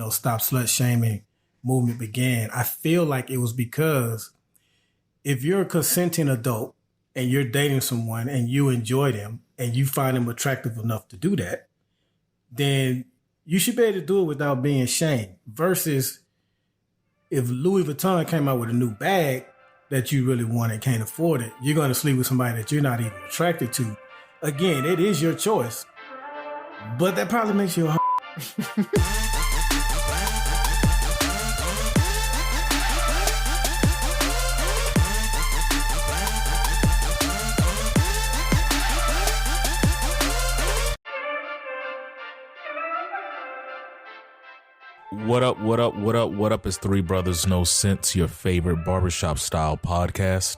stop slut shaming movement began, I feel like it was because if you're a consenting adult and you're dating someone and you enjoy them and you find them attractive enough to do that, then you should be able to do it without being shamed. Versus if Louis Vuitton came out with a new bag that you really want and can't afford it, you're going to sleep with somebody that you're not even attracted to. Again, it is your choice, but that probably makes you a What up? It's Three Brothers No Sense, your favorite barbershop style podcast.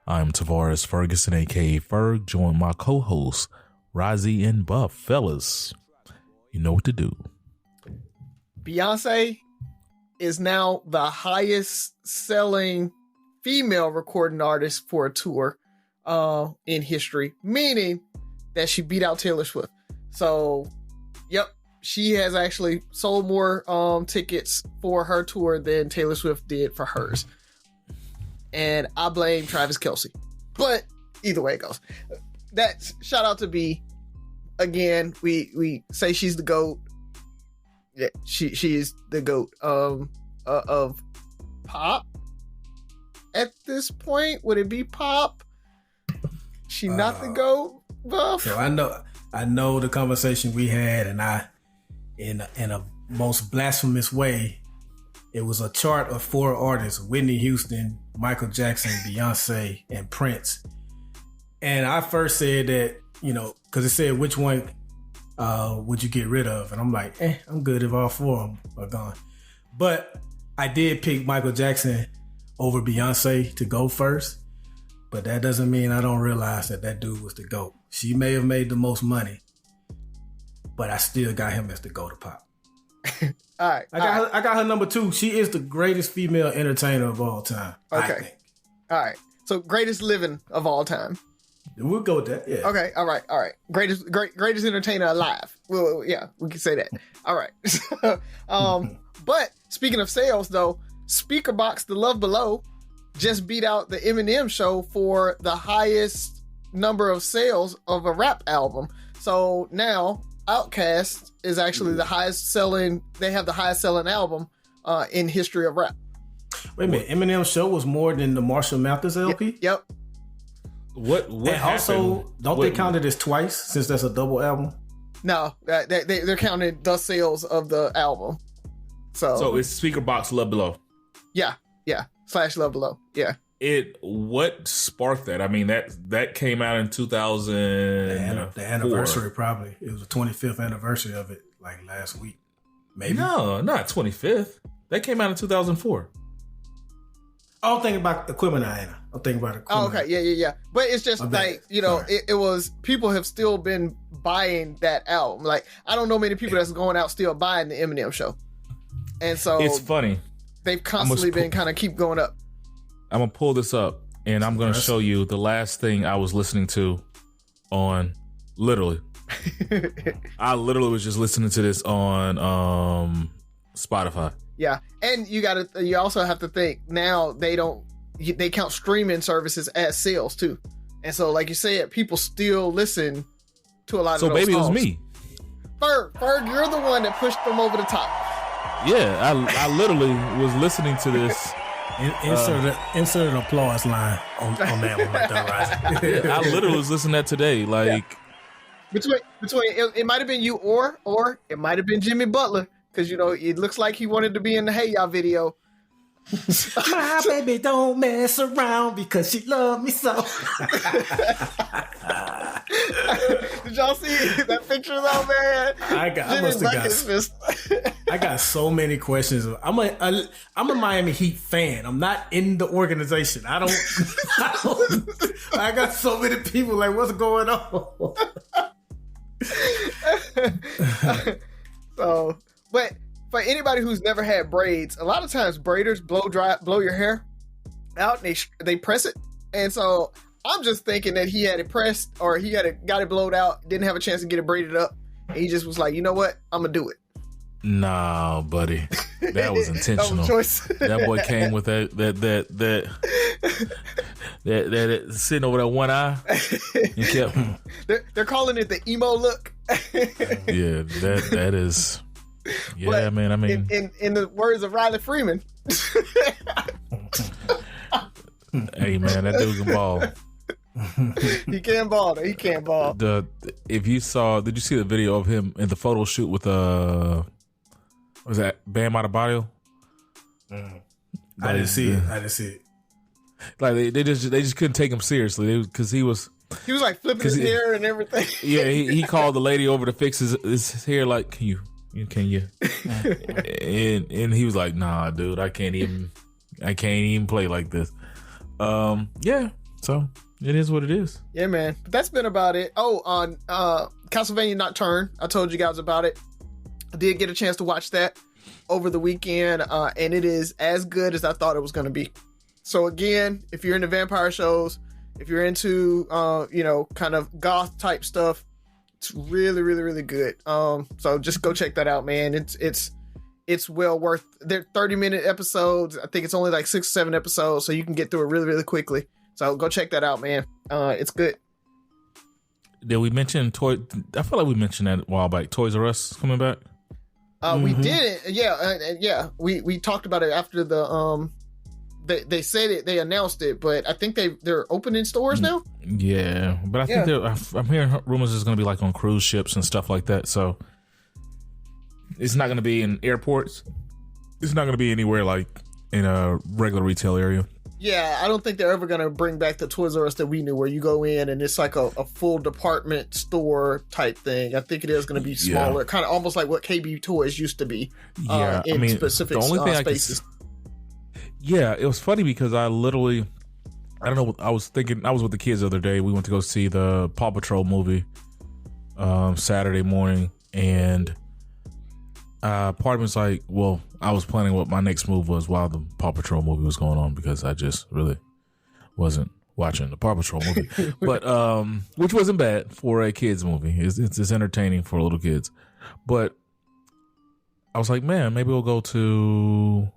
I'm Tavares Ferguson, aka Ferg, joined my co-hosts, Razi and Buff. Fellas, you know what to do. Beyonce is now the highest selling female recording artist for a tour in history, meaning that she beat out Taylor Swift. So, yep. She has actually sold more tickets for her tour than Taylor Swift did for hers. And I blame Travis Kelce. But either way it goes. That's shout out to B. Again, we say she's the GOAT. Yeah, she is the GOAT of pop. At this point, would it be pop? She not the GOAT, Buff? So I know the conversation we had, and in a most blasphemous way, it was a chart of 4 artists: Whitney Houston, Michael Jackson, Beyonce, and Prince. And I first said that, because it said which one would you get rid of, and I'm like, I'm good if all 4 of them are gone. But I did pick Michael Jackson over Beyonce to go first, but that doesn't mean I don't realize that dude was the GOAT. She may have made the most money, but I still got him as the GOAT of pop. All right. I got her number 2. She is the greatest female entertainer of all time. Okay. I think. All right. So greatest living of all time. We'll go with that. Yeah. Okay. All right. Greatest entertainer alive. Well, yeah, we can say that. All right. But speaking of sales, though, Speakerboxxx The Love Below just beat out the Eminem Show for the highest number of sales of a rap album. So now Outkast is actually the highest selling. They have the highest selling album in history of rap. Wait a minute, Eminem Show was more than the Marshall Mathers LP? Yep. What and also, don't they count it as twice since that's a double album? No, they're counting the sales of the album. So it's Speakerboxxx Love Below. Yeah. / Love Below. Yeah. What sparked that? I mean, that came out in 2000. The anniversary, probably. It was the 25th anniversary of it, like last week. Maybe. No, not 25th. That came out in 2004. I'm thinking about Equipment Anna. I'm thinking about Equipment. Oh, okay. Yeah. But it's just it was, people have still been buying that album. Like, I don't know many people that's going out still buying the Eminem Show. And so it's funny. They've constantly been kind of keep going up. I'm going to pull this up and I'm going to show you the last thing I was listening to on literally. I literally was just listening to this on Spotify. Yeah. And you also have to think now they count streaming services as sales too. And so like you said, people still listen to a lot of those songs. So baby, it was me. Ferg, you're the one that pushed them over the top. Yeah, I literally was listening to this. Insert an applause line on that one right there, Razi. I literally was listening to that today. Like between it might have been you or it might have been Jimmy Butler, because it looks like he wanted to be in the Hey Ya video. My baby don't mess around because she love me so. Did y'all see that picture though, man? I got so many questions. I'm a Miami Heat fan. I'm not in the organization. I got so many people like, what's going on? So, but for anybody who's never had braids, a lot of times braiders blow your hair out and they press it. And so I'm just thinking that he had it pressed or he got it blowed out, didn't have a chance to get it braided up. And he just was like, you know what? I'm going to do it. Nah, buddy, that was intentional. That boy came with that sitting over that one eye. He kept. They're calling it the emo look. Yeah, that is. Yeah, but man. I mean, in the words of Riley Freeman. Hey, man, that dude can ball. He can ball. He can ball. If you saw, did you see the video of him in the photo shoot with was that Bam Adebayo? I didn't see it. Like they just couldn't take him seriously because he was like flipping his hair and everything. Yeah, he called the lady over to fix his hair. Like, can you? and he was like, nah, dude, I can't even play like this. Yeah, so it is what it is. Yeah, man. But that's been about it. Oh, on Castlevania Nocturne, I told you guys about it. I did get a chance to watch that over the weekend, and it is as good as I thought it was going to be. So again, if you're into vampire shows, if you're into kind of goth type stuff, it's really, really, really good. So just go check that out, man. It's well worth. They're 30-minute episodes. I think it's only like 6 or 7 episodes, so you can get through it really, really quickly. So go check that out, man. It's good. Did we mention I feel like we mentioned that a while back. Toys R Us coming back. We did it. Yeah. We talked about it after the they said it. They announced it, but I think they're opening stores now. Yeah, but I think I'm hearing rumors it's going to be like on cruise ships and stuff like that. So it's not going to be in airports. It's not going to be anywhere like in a regular retail area. Yeah, I don't think they're ever going to bring back the Toys R Us that we knew, where you go in and it's like a full department store type thing. I think it is going to be smaller, kind of almost like what KB Toys used to be. Yeah, in specific the only thing spaces. Yeah, it was funny because I don't know. I was with the kids the other day. We went to go see the Paw Patrol movie Saturday morning, and part of me's like, well, I was planning what my next move was while the Paw Patrol movie was going on because I just really wasn't watching the Paw Patrol movie, but which wasn't bad for a kids movie. It's entertaining for little kids, but I was like, man, maybe we'll go to,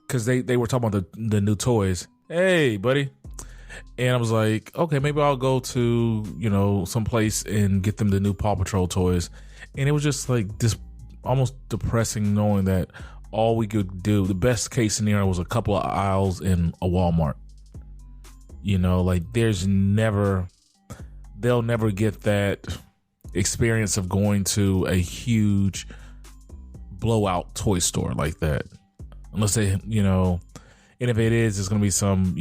because they were talking about the new toys. Hey, buddy. And I was like, okay, maybe I'll go to, some place and get them the new Paw Patrol toys. And it was just like this almost depressing knowing that all we could do, the best case scenario was a couple of aisles in a Walmart. Like they'll never get that experience of going to a huge blowout toy store like that. Unless they, and if it is, it's going to be some,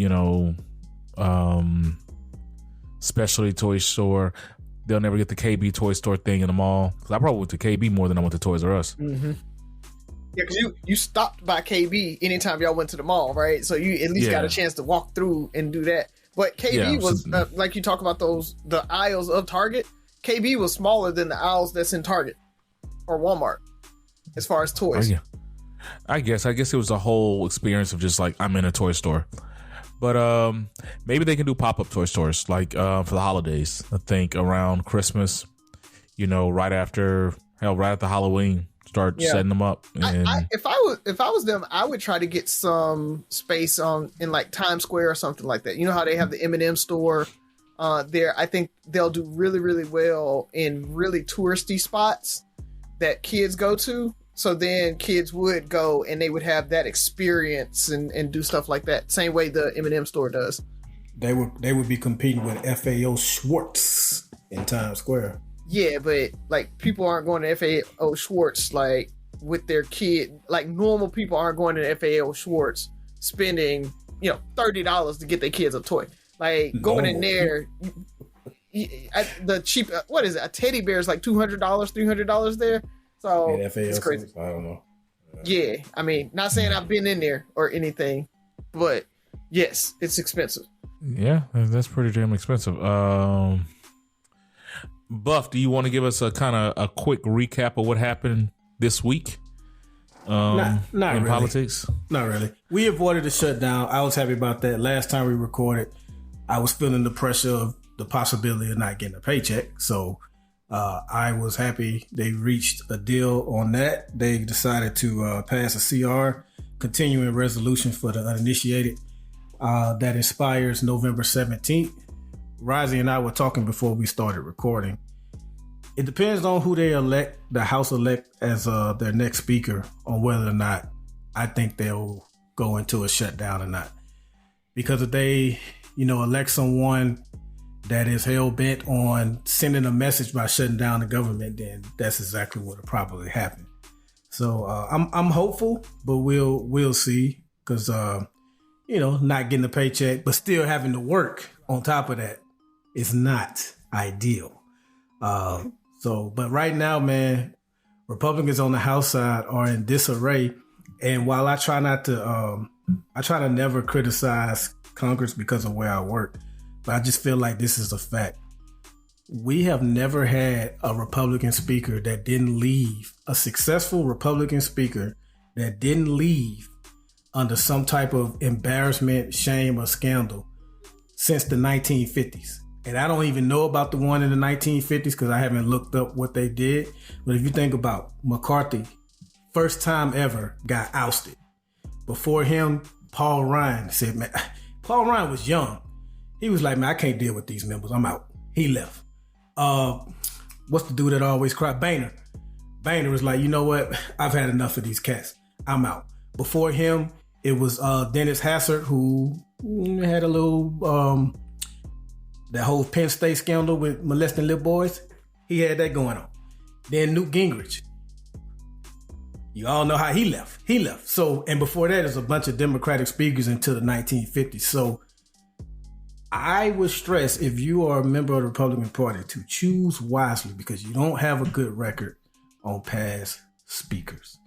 specialty toy store. They'll never get the KB toy store thing in the mall. Because I probably went to KB more than I went to Toys R Us. Mm-hmm. Yeah, because you stopped by KB anytime y'all went to the mall, right? So you at least got a chance to walk through and do that. But KB was, like you talk about the aisles of Target, KB was smaller than the aisles that's in Target or Walmart as far as toys. I guess it was a whole experience of just like, I'm in a toy store. But maybe they can do pop-up toy stores like for the holidays. I think around Christmas, right after Halloween, start setting them up. And if I was them, I would try to get some space in like Times Square or something like that. You know how they have the M&M store there? I think they'll do really, really well in really touristy spots that kids go to. So then kids would go and they would have that experience and do stuff like that. Same way the M&M store does. They would be competing with FAO Schwartz in Times Square. Yeah, but like people aren't going to FAO Schwartz like with their kid. Like normal people aren't going to FAO Schwartz spending $30 to get their kids a toy. Like going in there, the cheap what is it? A teddy bear is like $200, $300 there. So it's crazy. I don't know. Yeah, I mean, not saying I've been in there or anything, but yes, it's expensive. Yeah, that's pretty damn expensive. Buff, do you want to give us a kind of a quick recap of what happened this week? Not in really. Politics? Not really. We avoided the shutdown. I was happy about that. Last time we recorded, I was feeling the pressure of the possibility of not getting a paycheck. So I was happy they reached a deal on that. They decided to pass a CR, continuing resolution for the uninitiated, that expires November 17th. Razi and I were talking before we started recording. It depends on who they elect, the House elect as their next speaker, on whether or not I think they'll go into a shutdown or not. Because if they, elect someone that is hell bent on sending a message by shutting down the government, then that's exactly what will probably happen. So I'm hopeful, but we'll see. Because not getting a paycheck, but still having to work on top of that is not ideal. But right now, man, Republicans on the House side are in disarray. And while I try to never criticize Congress because of where I work, but I just feel like this is a fact. We have never had a Republican speaker that didn't leave, a successful Republican speaker that didn't leave under some type of embarrassment, shame, or scandal since the 1950s. And I don't even know about the one in the 1950s because I haven't looked up what they did. But if you think about McCarthy, first time ever got ousted. Before him, Paul Ryan said, man, Paul Ryan was young. He was like, man, I can't deal with these members. I'm out. He left. What's the dude that always cried? Boehner. Boehner was like, you know what? I've had enough of these cats. I'm out. Before him, it was Dennis Hassert, who had a little... that whole Penn State scandal with molesting little boys, he had that going on. Then Newt Gingrich. You all know how he left. He left. So, and before that, there's a bunch of Democratic speakers until the 1950s. So I would stress, if you are a member of the Republican Party, to choose wisely because you don't have a good record on past speakers.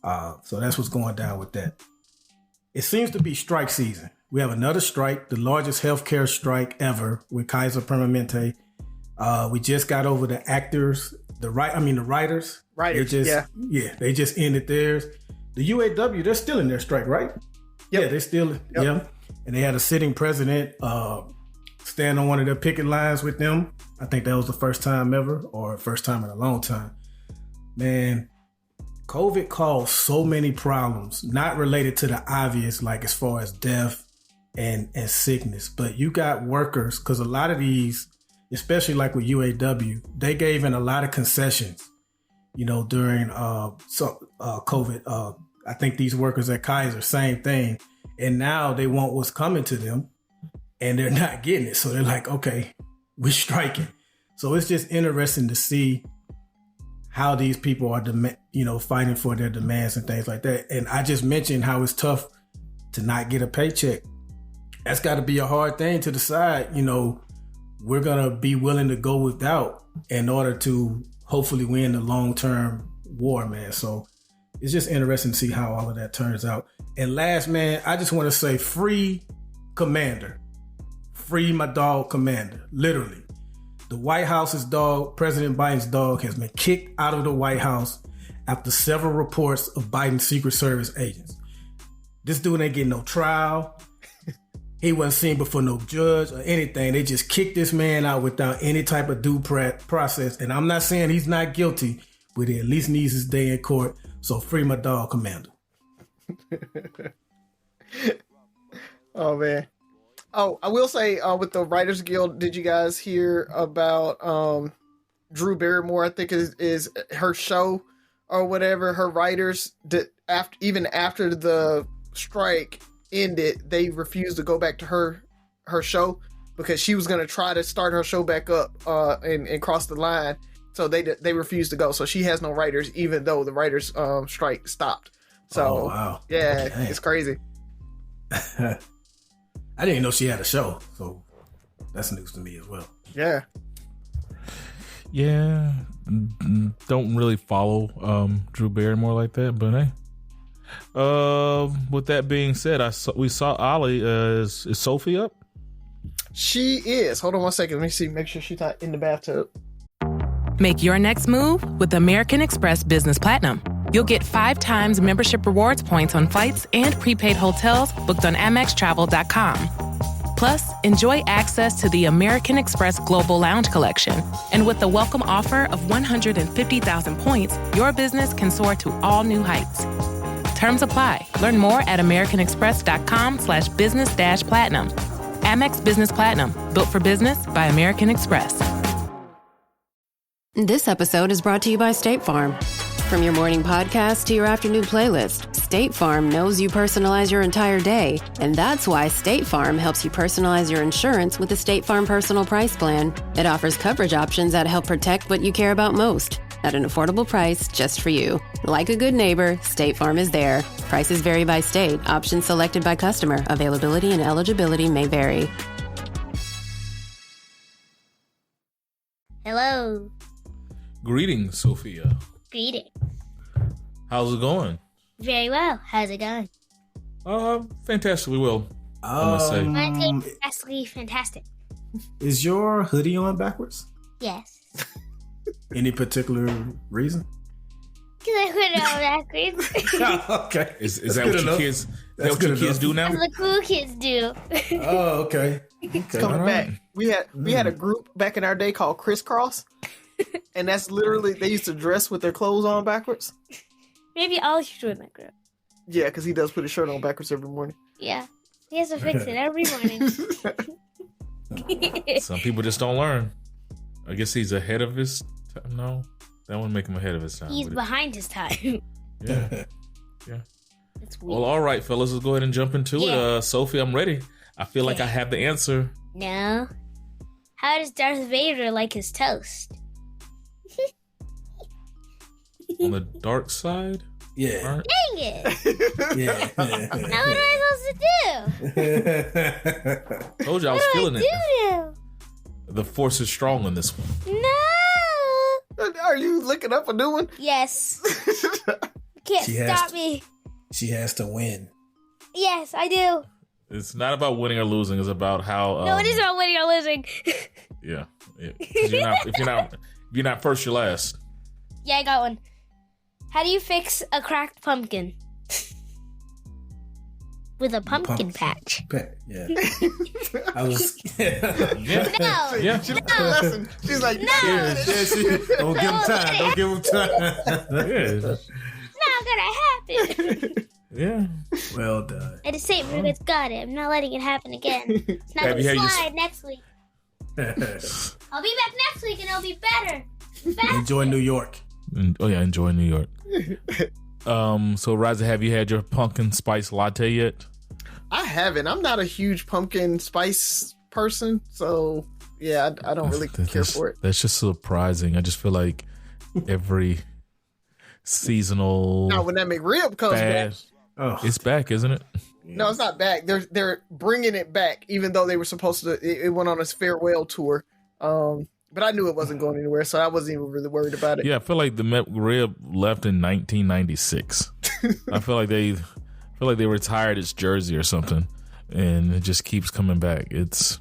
So that's what's going down with that. It seems to be strike season. We have another strike, the largest healthcare strike ever with Kaiser Permanente. We just got over the actors, the writers. Writers, they just ended theirs. The UAW, they're still in their strike, right? Yep. Yeah, they're still, yeah. And they had a sitting president stand on one of their picket lines with them. I think that was the first time ever, or first time in a long time. Man, COVID caused so many problems, not related to the obvious, like as far as death and sickness, but you got workers, because a lot of these, especially like with UAW, they gave in a lot of concessions, during COVID. I think these workers at Kaiser, same thing. And now they want what's coming to them and they're not getting it. So they're like, okay, we're striking. So it's just interesting to see how these people are, fighting for their demands and things like that. And I just mentioned how it's tough to not get a paycheck. That's got to be a hard thing to decide. We're going to be willing to go without in order to hopefully win the long-term war, man. So it's just interesting to see how all of that turns out. And last, man, I just want to say free Commander. Free my dog Commander. Literally. The White House's dog, President Biden's dog, has been kicked out of the White House after several reports of Biden's Secret Service agents. This dude ain't getting no trial. He wasn't seen before no judge or anything. They just kicked this man out without any type of due process. And I'm not saying he's not guilty, but he at least needs his day in court. So free my dog Commander. Oh, man. Oh, I will say with the Writers Guild, did you guys hear about Drew Barrymore? I think is her show or whatever. Her writers, even after the strike ended, they refused to go back to her show because she was going to try to start her show back up and cross the line. So they refused to go. So she has no writers, even though the writers strike stopped. So wow. Yeah, dang. It's crazy. I didn't know she had a show, so that's news to me as well. Yeah. Yeah, don't really follow Drew Barrymore like that, but hey. With that being said, we saw Ollie. Is Sophie up? She is. Hold on one second. Let me see. Make sure she's not in the bathtub. Make your next move with American Express Business Platinum. You'll get 5 times membership rewards points on flights and prepaid hotels booked on AmexTravel.com. Plus, enjoy access to the American Express Global Lounge Collection. And with the welcome offer of 150,000 points, your business can soar to all new heights. Terms apply. Learn more at americanexpress.com/business-platinum. Amex Business Platinum, built for business by American Express. This episode is brought to you by State Farm. From your morning podcast to your afternoon playlist, State Farm knows you personalize your entire day. And that's why State Farm helps you personalize your insurance with the State Farm Personal Price Plan. It offers coverage options that help protect what you care about most at an affordable price just for you. Like a good neighbor, State Farm is there. Prices vary by state. Options selected by customer. Availability and eligibility may vary. Hello. Greetings, Sophia. Greetings. How's it going? Very well. How's it going? Fantastically well. I must say. Mine's going fantastically fantastic. Is your hoodie on backwards? Yes. Any particular reason? Because I put it on backwards. Okay. Is that what your kids? That's what your kids do now? That's what cool kids do. Oh, okay. It's coming back. We had a group back in our day called Crisscross, and that's literally they used to dress with their clothes on backwards. Maybe I'll join that group. Yeah, because he does put his shirt on backwards every morning. Yeah. He has to fix it every morning. Some people just don't learn. I guess he's ahead of his time. No, that wouldn't make him ahead of his time. He's behind his time. Yeah. Yeah. It's weird. Well, all right, fellas, let's go ahead and jump into Yeah. it. Sophie, I'm ready. I feel like I have the answer. No. How does Darth Vader like his toast? On the dark side? Yeah. Right? Dang it. Yeah. Now what am I supposed to do? Told you I was What feeling do it. I The force is strong on this one. do? No. Are you looking up a new one? Yes. You can't She has stop to. me. She has to win. Yes, I do. It's not about winning or losing. It's about how. No, it is about winning or losing. Yeah. 'Cause if you're not first, you're last. Yeah, I got one. How do you fix a cracked pumpkin? With a pumpkin patch. Yeah. I was. Yeah. No. Yeah. She learned a lesson. She's like, No. Don't give him time. Don't give him time. Yeah. It's not gonna happen. Yeah. Well done. I just say it's got it. I'm not letting it happen again. It's not Have gonna you had your- slide next week. I'll be back next week and it'll be better. Enjoy New York. Oh yeah, enjoy New York. So Razi, have you had your pumpkin spice latte yet? I haven't. I'm not a huge pumpkin spice person, so yeah, I don't really care for it. That's just surprising. I just feel like every seasonal Now when that McRib comes back, fad, Oh, it's back, isn't it? no, it's not back. They're bringing it back, even though they were supposed to. It went on its farewell tour, but I knew it wasn't going anywhere, so I wasn't even really worried about it. Yeah, I feel like the McRib left in 1996. I feel like they retired its jersey or something, and it just keeps coming back. It's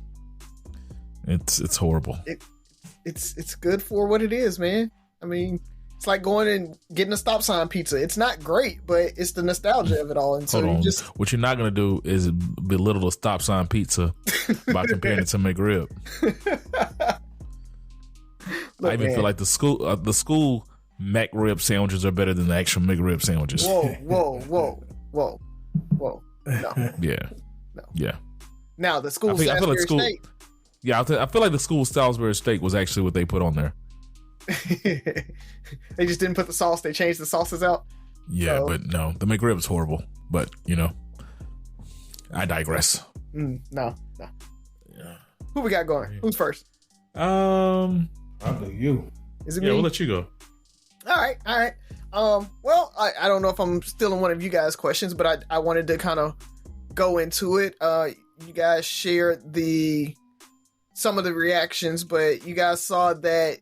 horrible. It's good for what it is, man. I mean, it's like going and getting a stop sign pizza. It's not great, but it's the nostalgia of it all. And so Hold on. you just What you're not gonna do is belittle the stop sign pizza by comparing it to McRib. look, I even man. feel like the school McRib sandwiches are better than the actual McRib sandwiches. Whoa. No. Yeah. No. Yeah. Now the school I feel like Salisbury school- steak. Yeah, I feel like the school Salisbury steak was actually what they put on there. They just didn't put the sauce. They changed the sauces out. Yeah, So- but no, the McRib is horrible. But I digress. No. Yeah. Who we got going? Who's first? I'll do you. Is it Yeah, me? we'll let you go. All right. Well, I don't know if I'm stealing one of you guys' questions, but I wanted to kind of go into it. You guys shared some of the reactions, but you guys saw that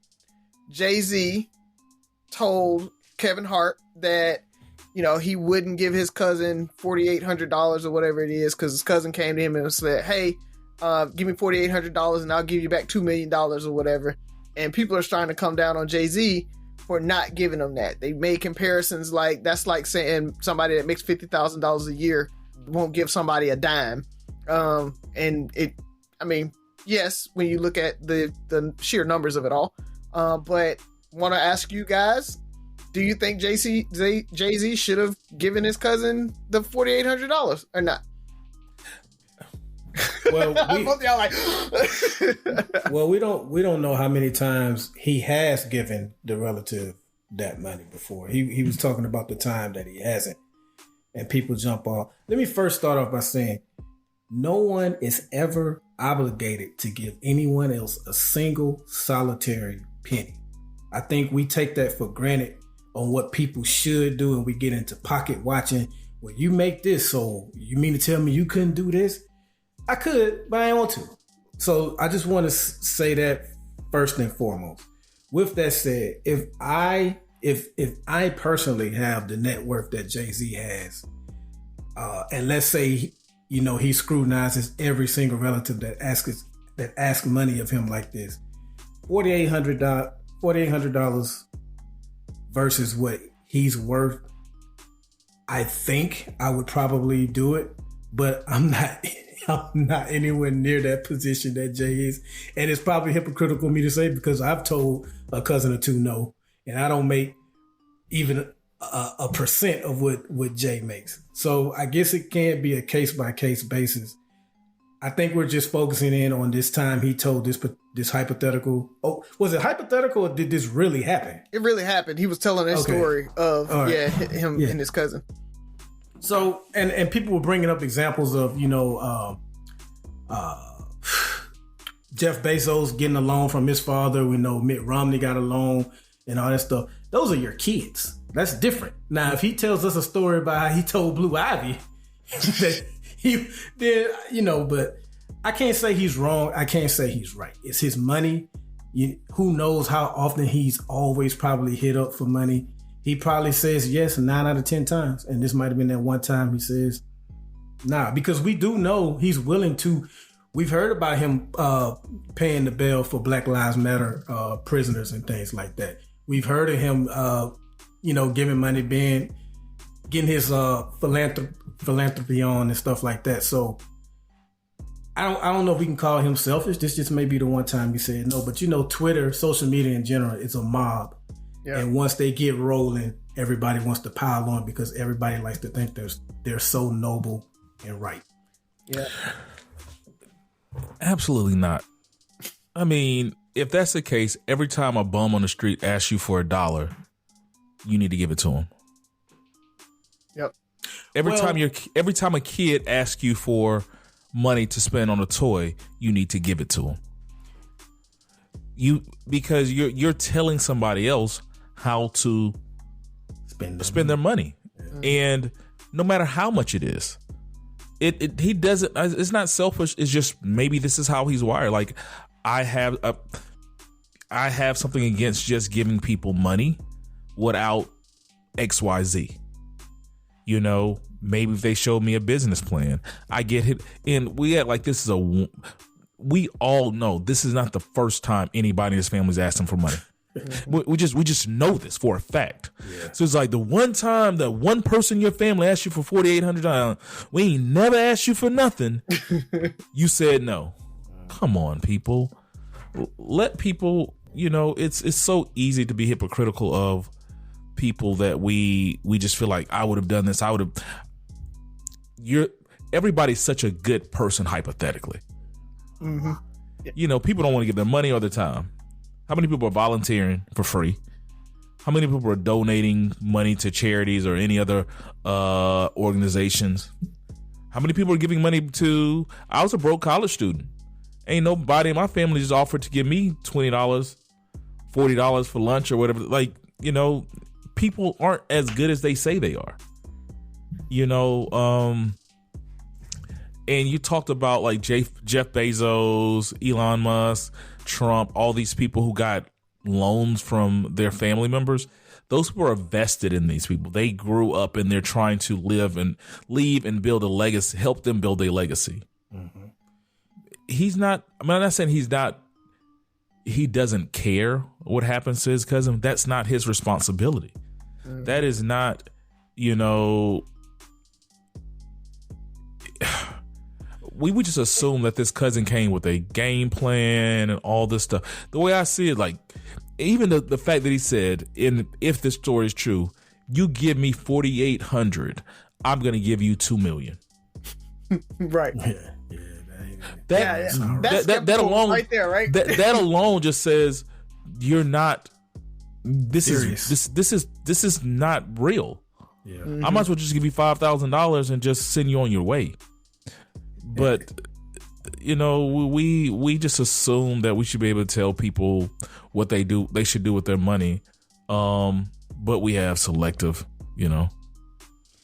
Jay-Z told Kevin Hart that, he wouldn't give his cousin $4,800 or whatever it is, because his cousin came to him and said, hey, give me $4,800 and I'll give you back $2 million or whatever. And people are starting to come down on Jay-Z for not giving them that. They made comparisons like that's like saying somebody that makes $50,000 a year won't give somebody a dime. And I mean, yes, when you look at the sheer numbers of it all. But want to ask you guys, do you think Jay-Z should have given his cousin the $4,800 or not? Well, Both y'all like, well, we don't know how many times he has given the relative that money before. He was talking about the time that he hasn't, and people jump off. Let me first start off by saying, no one is ever obligated to give anyone else a single solitary penny. I think we take that for granted on what people should do, and we get into pocket watching. Well, you make this, so you mean to tell me you couldn't do this? I could, but I don't want to. So I just want to say that first and foremost. With that said, if I personally have the net worth that Jay-Z has, and let's say, you know, he scrutinizes every single relative that asks money of him like this, $4,800 versus what he's worth, I think I would probably do it, but I'm not anywhere near that position that Jay is. And it's probably hypocritical of me to say, because I've told a cousin or two no, and I don't make even a percent of what Jay makes. So I guess it can be a case by case basis. I think we're just focusing in on this time he told this hypothetical. Oh, was it hypothetical or did this really happen? it really happened. He was telling that story of him and his cousin. So, and people were bringing up examples of, you know, Jeff Bezos getting a loan from his father. We know Mitt Romney got a loan and all that stuff. Those are your kids. That's different. Now, if he tells us a story about how he told Blue Ivy that he did, you know, but I can't say he's wrong. I can't say he's right. It's his money. Who knows how often he's always probably hit up for money. He probably says yes 9 out of 10 times. And this might have been that one time he says nah, because we do know he's willing to. We've heard about him paying the bail for Black Lives Matter prisoners and things like that. We've heard of him, you know, giving money, getting his philanthropy on and stuff like that. So I don't know if we can call him selfish. This just may be the one time he said no. But you know, Twitter, social media in general, it's a mob. Yeah. And once they get rolling, everybody wants to pile on because everybody likes to think they're so noble and right. Yeah. Absolutely not. I mean, if that's the case, every time a bum on the street asks you for $1, you need to give it to him. Yep. Every time a kid asks you for money to spend on a toy, you need to give it to him. Because you're telling somebody else how to spend their money. Mm-hmm. And no matter how much it is, he doesn't, it's not selfish. It's just, maybe this is how he's wired. Like, I have something against just giving people money without XYZ. You know, maybe if they showed me a business plan, I get it. And we act like this is we all know this is not the first time anybody in his family's asked him for money. We just know this for a fact. Yeah. So it's like the one time that one person in your family asked you for $4,800, we ain't never asked you for nothing. You said no. Come on, people. Let people, you know, it's so easy to be hypocritical of people that we just feel like, I would have done this. Everybody's such a good person hypothetically. Mm-hmm. Yeah. You know, people don't want to give their money all the time. How many people are volunteering for free? How many people are donating money to charities or any other organizations? How many people are giving money to... I was a broke college student. Ain't nobody in my family just offered to give me $20, $40 for lunch or whatever. Like, you know, people aren't as good as they say they are. You know, and you talked about like Jeff Bezos, Elon Musk, Trump, all these people who got loans from their family members. Those people are vested in these people. They grew up and they're trying to leave and build a legacy, help them build a legacy. Mm-hmm. I'm not saying he doesn't care what happens to his cousin. That's not his responsibility. Mm-hmm. That is not, you know, we would just assume that this cousin came with a game plan and all this stuff. The way I see it, like, even the fact that he said, if this story is true, you give me $4,800, I'm gonna give you $2 million. Right. That alone, right there, right? That alone just says you're not. This is not real. Yeah. I might as well just give you $5,000 and just send you on your way. But we just assume that we should be able to tell people what they should do with their money. But we have selective,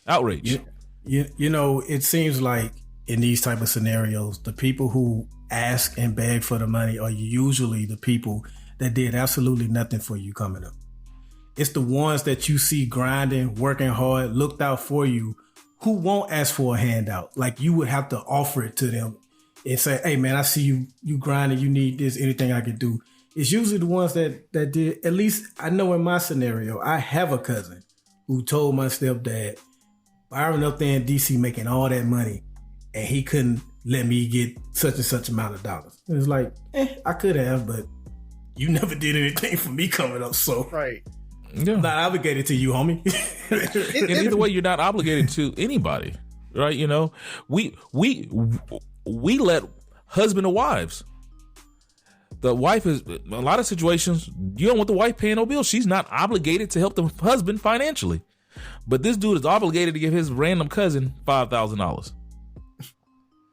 outrage. It seems like in these type of scenarios, the people who ask and beg for the money are usually the people that did absolutely nothing for you coming up. It's the ones that you see grinding, working hard, looked out for you, who won't ask for a handout. Like, you would have to offer it to them and say, hey man, I see you grinding, you need this, anything I can do. It's usually the ones that did. At least I know in my scenario, I have a cousin who told my stepdad, Byron up there in DC making all that money, and he couldn't let me get such and such amount of dollars. And it's like, I could have, but you never did anything for me coming up, so right. Yeah. Not obligated to you, homie. And either way, you're not obligated to anybody, right? We let husband and wives. The wife is, a lot of situations, you don't want the wife paying no bills. She's not obligated to help the husband financially. But this dude is obligated to give his random cousin $5,000.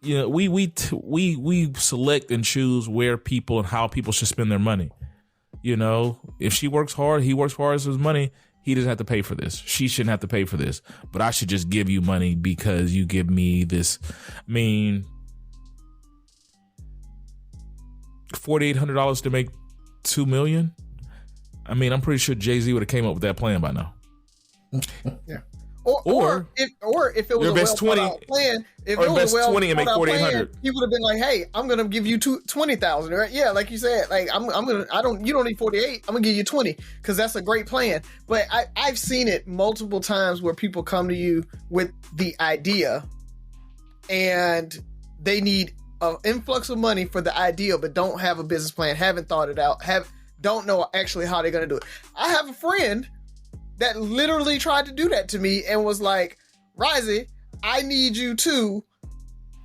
We select and choose where people and how people should spend their money. If she works hard, he works hard as his money. He doesn't have to pay for this. She shouldn't have to pay for this. But I should just give you money because you give me this. I mean, $4,800 to make $2 million. I mean, I'm pretty sure Jay-Z would have came up with that plan by now. Yeah. Or if it was a well thought out plan, if it was a well 20 and make 4,800, he would have been like, "Hey, I'm gonna give you 20,000, right? Yeah, like you said, like you don't need 48, I'm gonna give you 20 because that's a great plan." But I've seen it multiple times where people come to you with the idea, and they need an influx of money for the idea, but don't have a business plan, haven't thought it out, don't know actually how they're gonna do it. I have a friend that literally tried to do that to me and was like, Razi, I need you to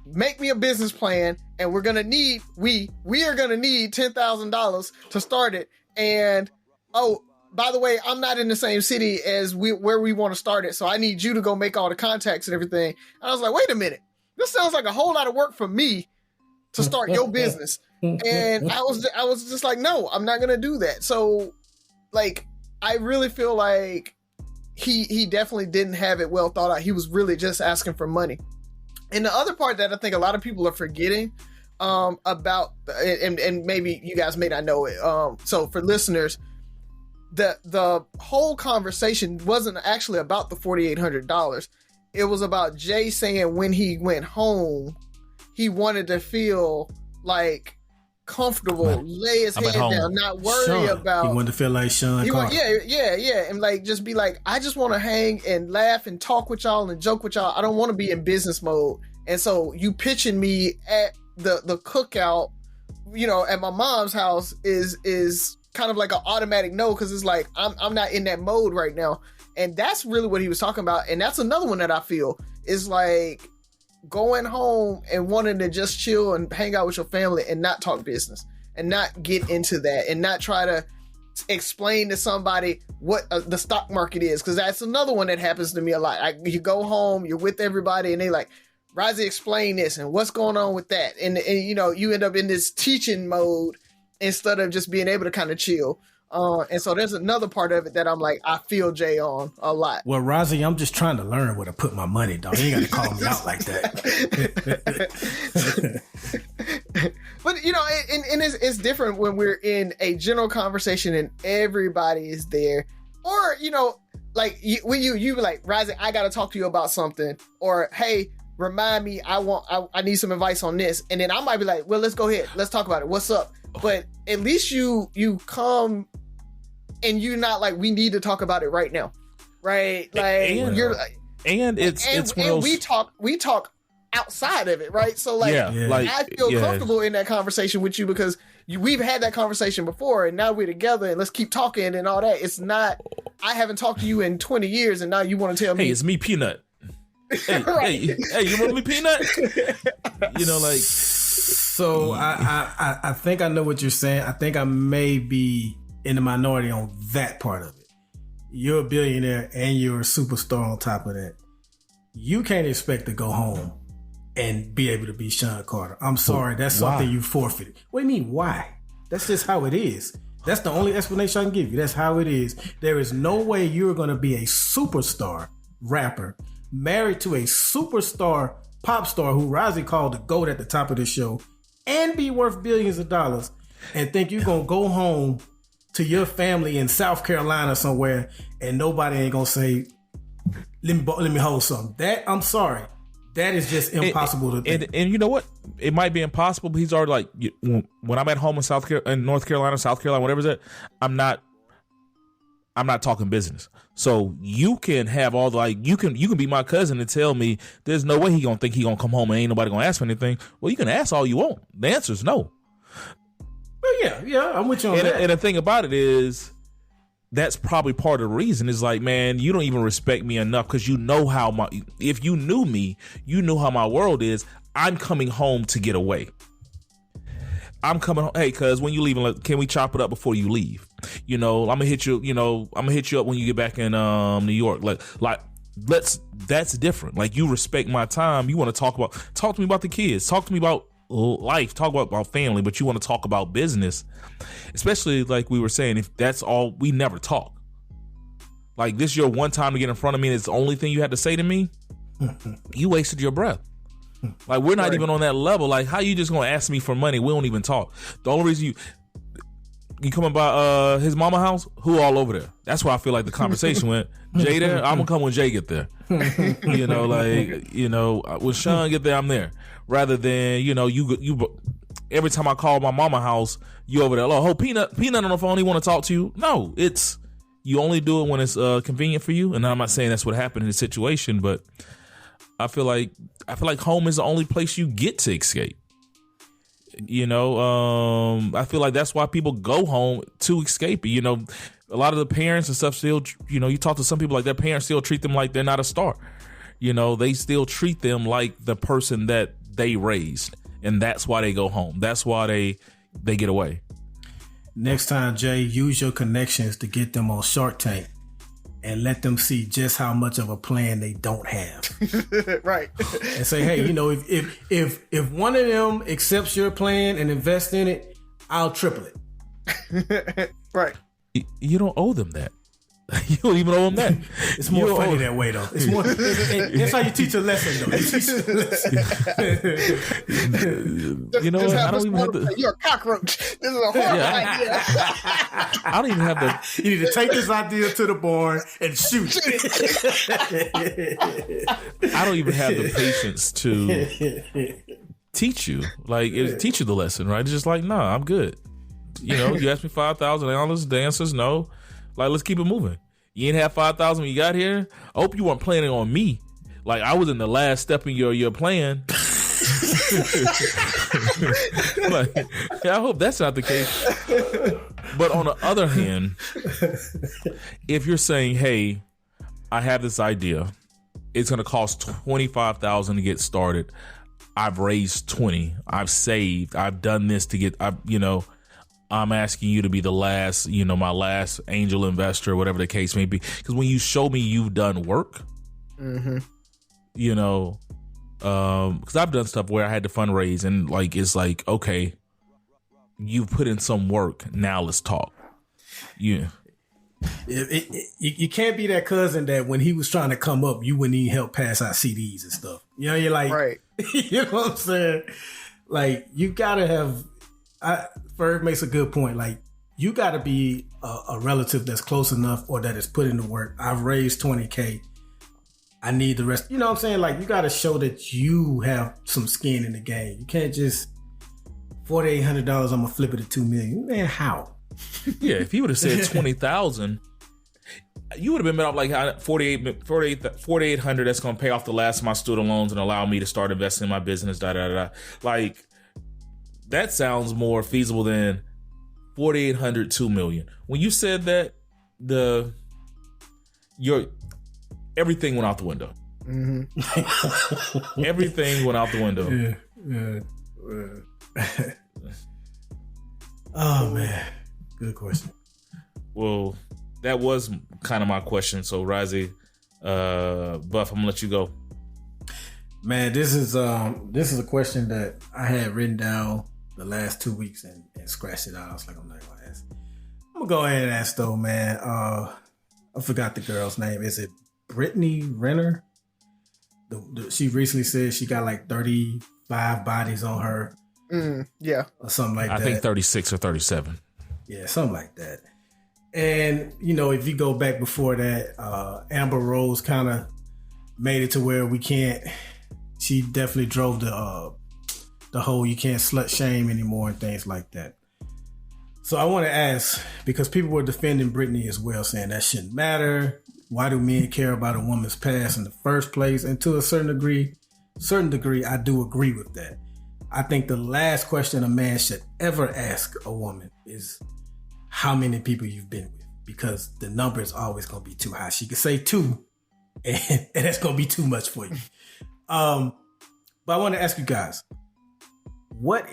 make me a business plan, and we are gonna need $10,000 to start it. And by the way, I'm not in the same city as where we want to start it, so I need you to go make all the contacts and everything. And I was like, wait a minute, this sounds like a whole lot of work for me to start your business. And I was just like, no, I'm not gonna do that. So, like, I really feel like he definitely didn't have it well thought out. He was really just asking for money. And the other part that I think a lot of people are forgetting about, and maybe you guys may not know it. So for listeners, the whole conversation wasn't actually about the $4,800. It was about Jay saying when he went home, he wanted to feel like comfortable, lay his head down, not worry about. He wanted to feel like Sean. Yeah, and like just be like, I just want to hang and laugh and talk with y'all and joke with y'all. I don't want to be in business mode. And so you pitching me at the cookout, at my mom's house is kind of like an automatic no, because it's like I'm not in that mode right now. And that's really what he was talking about. And that's another one that I feel is like going home and wanting to just chill and hang out with your family and not talk business and not get into that and not try to explain to somebody what the stock market is, because that's another one that happens to me a lot. You go home, you're with everybody, and they like, Razi, explain this and what's going on with that, and you end up in this teaching mode instead of just being able to kind of chill. And so there's another part of it that I'm like, I feel Jay on a lot. Well, Razi, I'm just trying to learn where to put my money, dog. You ain't got to call me out like that. But, and it's different when we're in a general conversation and everybody is there. Or, like when you be like, Razi, I got to talk to you about something. Or, hey, remind me, I need some advice on this. And then I might be like, well, let's go ahead. Let's talk about it. What's up? But at least you come and you're not like, we need to talk about it right now. Right? Like, and it's one of those... we talk outside of it, right? So like, I feel comfortable in that conversation with you because we've had that conversation before, and now we're together, and let's keep talking and all that. It's not, I haven't talked to you in 20 years, and now you want to tell me, hey, it's me, Peanut. Hey, hey, you remember me, Peanut? You know, like. So I think I know what you're saying. I think I may be in the minority on that part of it. You're a billionaire and you're a superstar on top of that. You can't expect to go home and be able to be Sean Carter. I'm sorry, that's something you forfeited. What do you mean, why? That's just how it is. That's the only explanation I can give you. That's how it is. There is no way you're going to be a superstar rapper married to a superstar pop star who Razi called the GOAT at the top of the show and be worth billions of dollars and think you're going to go home to your family in South Carolina somewhere and nobody ain't going to say, let me hold something. That, I'm sorry. That is just impossible to think. And you know what? It might be impossible, but he's already like, when I'm at home in North Carolina, South Carolina, whatever's it, I'm not talking business. So you can have all the, like, you can be my cousin and tell me there's no way he gonna think he gonna come home and ain't nobody gonna ask for anything. Well, you can ask all you want. The answer is no. Well, yeah, I'm with you on that. And the thing about it is, that's probably part of the reason is like, man, you don't even respect me enough because you know how if you knew me, you knew how my world is. I'm coming home to get away. I'm coming home. Hey, cuz when you leaving, can we chop it up before you leave? You know, I'm gonna hit you. You know, I'm gonna hit you up when you get back in New York. That's different. Like, you respect my time. You want to talk to me about the kids. Talk to me about life. Talk about family. But you want to talk about business, especially like we were saying. If that's all, we never talk. Like, this is your one time to get in front of me, and it's the only thing you had to say to me. You wasted your breath. Like, we're not even on that level. Like, how you just gonna ask me for money? We don't even talk. The only reason you coming by his mama house, who all over there? That's where I feel like the conversation went. Jay there, I'm gonna come when Jay get there. You know, like, you know, when Sean get there, I'm there. Rather than, you know, you every time I call my mama house, you over there. Oh, Peanut on the phone. He want to talk to you. No, it's, you only do it when it's convenient for you. And I'm not saying that's what happened in the situation, but I feel like home is the only place you get to escape. You know, I feel like that's why people go home to escape. You know, a lot of the parents and stuff still, you know, you talk to some people like their parents still treat them like they're not a star. You know, they still treat them like the person that they raised. And that's why they go home. That's why they get away. Next time, Jay, use your connections to get them on Shark Tank and let them see just how much of a plan they don't have. Right. And say, hey, you know, if one of them accepts your plan and invests in it, I'll triple it. Right. You don't owe them that. You don't even owe them that. It's more funny that way, though. It's more. That's how you teach a lesson, though. You teach a lesson. You know what? I don't even have to. You're a cockroach. This is a horrible idea. I don't even have to. You need to take this idea to the barn and shoot. I don't even have the patience to teach you. Like, teach you the lesson, right? It's just like, nah, I'm good. You know, you asked me $5,000. The answer's no. Like, let's keep it moving. You ain't have 5,000 when you got here. I hope you weren't planning on me. Like, I was in the last step in your plan. Like, I hope that's not the case. But on the other hand, if you're saying, hey, I have this idea, it's going to cost $25,000 to get started. I've raised 20. I've saved. I've done this to get, I'm asking you to be the last, my last angel investor, whatever the case may be. Because when you show me you've done work, because I've done stuff where I had to fundraise and it's like, okay, you've put in some work. Now let's talk. Yeah. You can't be that cousin that when he was trying to come up, you wouldn't even help pass out CDs and stuff. You know, you're like, right. You know what I'm saying? Like, you gotta have, Ferg makes a good point. Like, you gotta be a relative that's close enough or that has put in the work. I've raised $20K. I need the rest. You know what I'm saying? Like, you gotta show that you have some skin in the game. You can't just $4,800. I'm gonna flip it to $2 million. Man, how? Yeah, if he would have said 20,000, you would have been better off like $4,800 that's going to pay off the last of my student loans and allow me to start investing in my business, Like, that sounds more feasible than $4,800, $2 million. When you said that, everything went out the window. Mm-hmm. Everything went out the window. Oh, man. Good question. Well, that was kind of my question. So, Razi, Buff, I'm gonna let you go. Man, this is a question that I had written down the last 2 weeks and scratched it out. I was like, I'm not gonna ask. I'm gonna go ahead and ask though, man. I forgot the girl's name. Is it Brittany Renner? She recently said she got like 35 bodies on her. Yeah. Or something like that. I think 36 or 37. Yeah, something like that. And, you know, if you go back before that, Amber Rose kind of made it to where she definitely drove the whole you can't slut shame anymore and things like that. So I want to ask, because people were defending Brittany as well, saying that shouldn't matter. Why do men care about a woman's past in the first place? And to a certain degree, I do agree with that. I think the last question a man should ever ask a woman is how many people you've been with, because the number is always going to be too high. She could say 2 and that's going to be too much for you. But I want to ask you guys,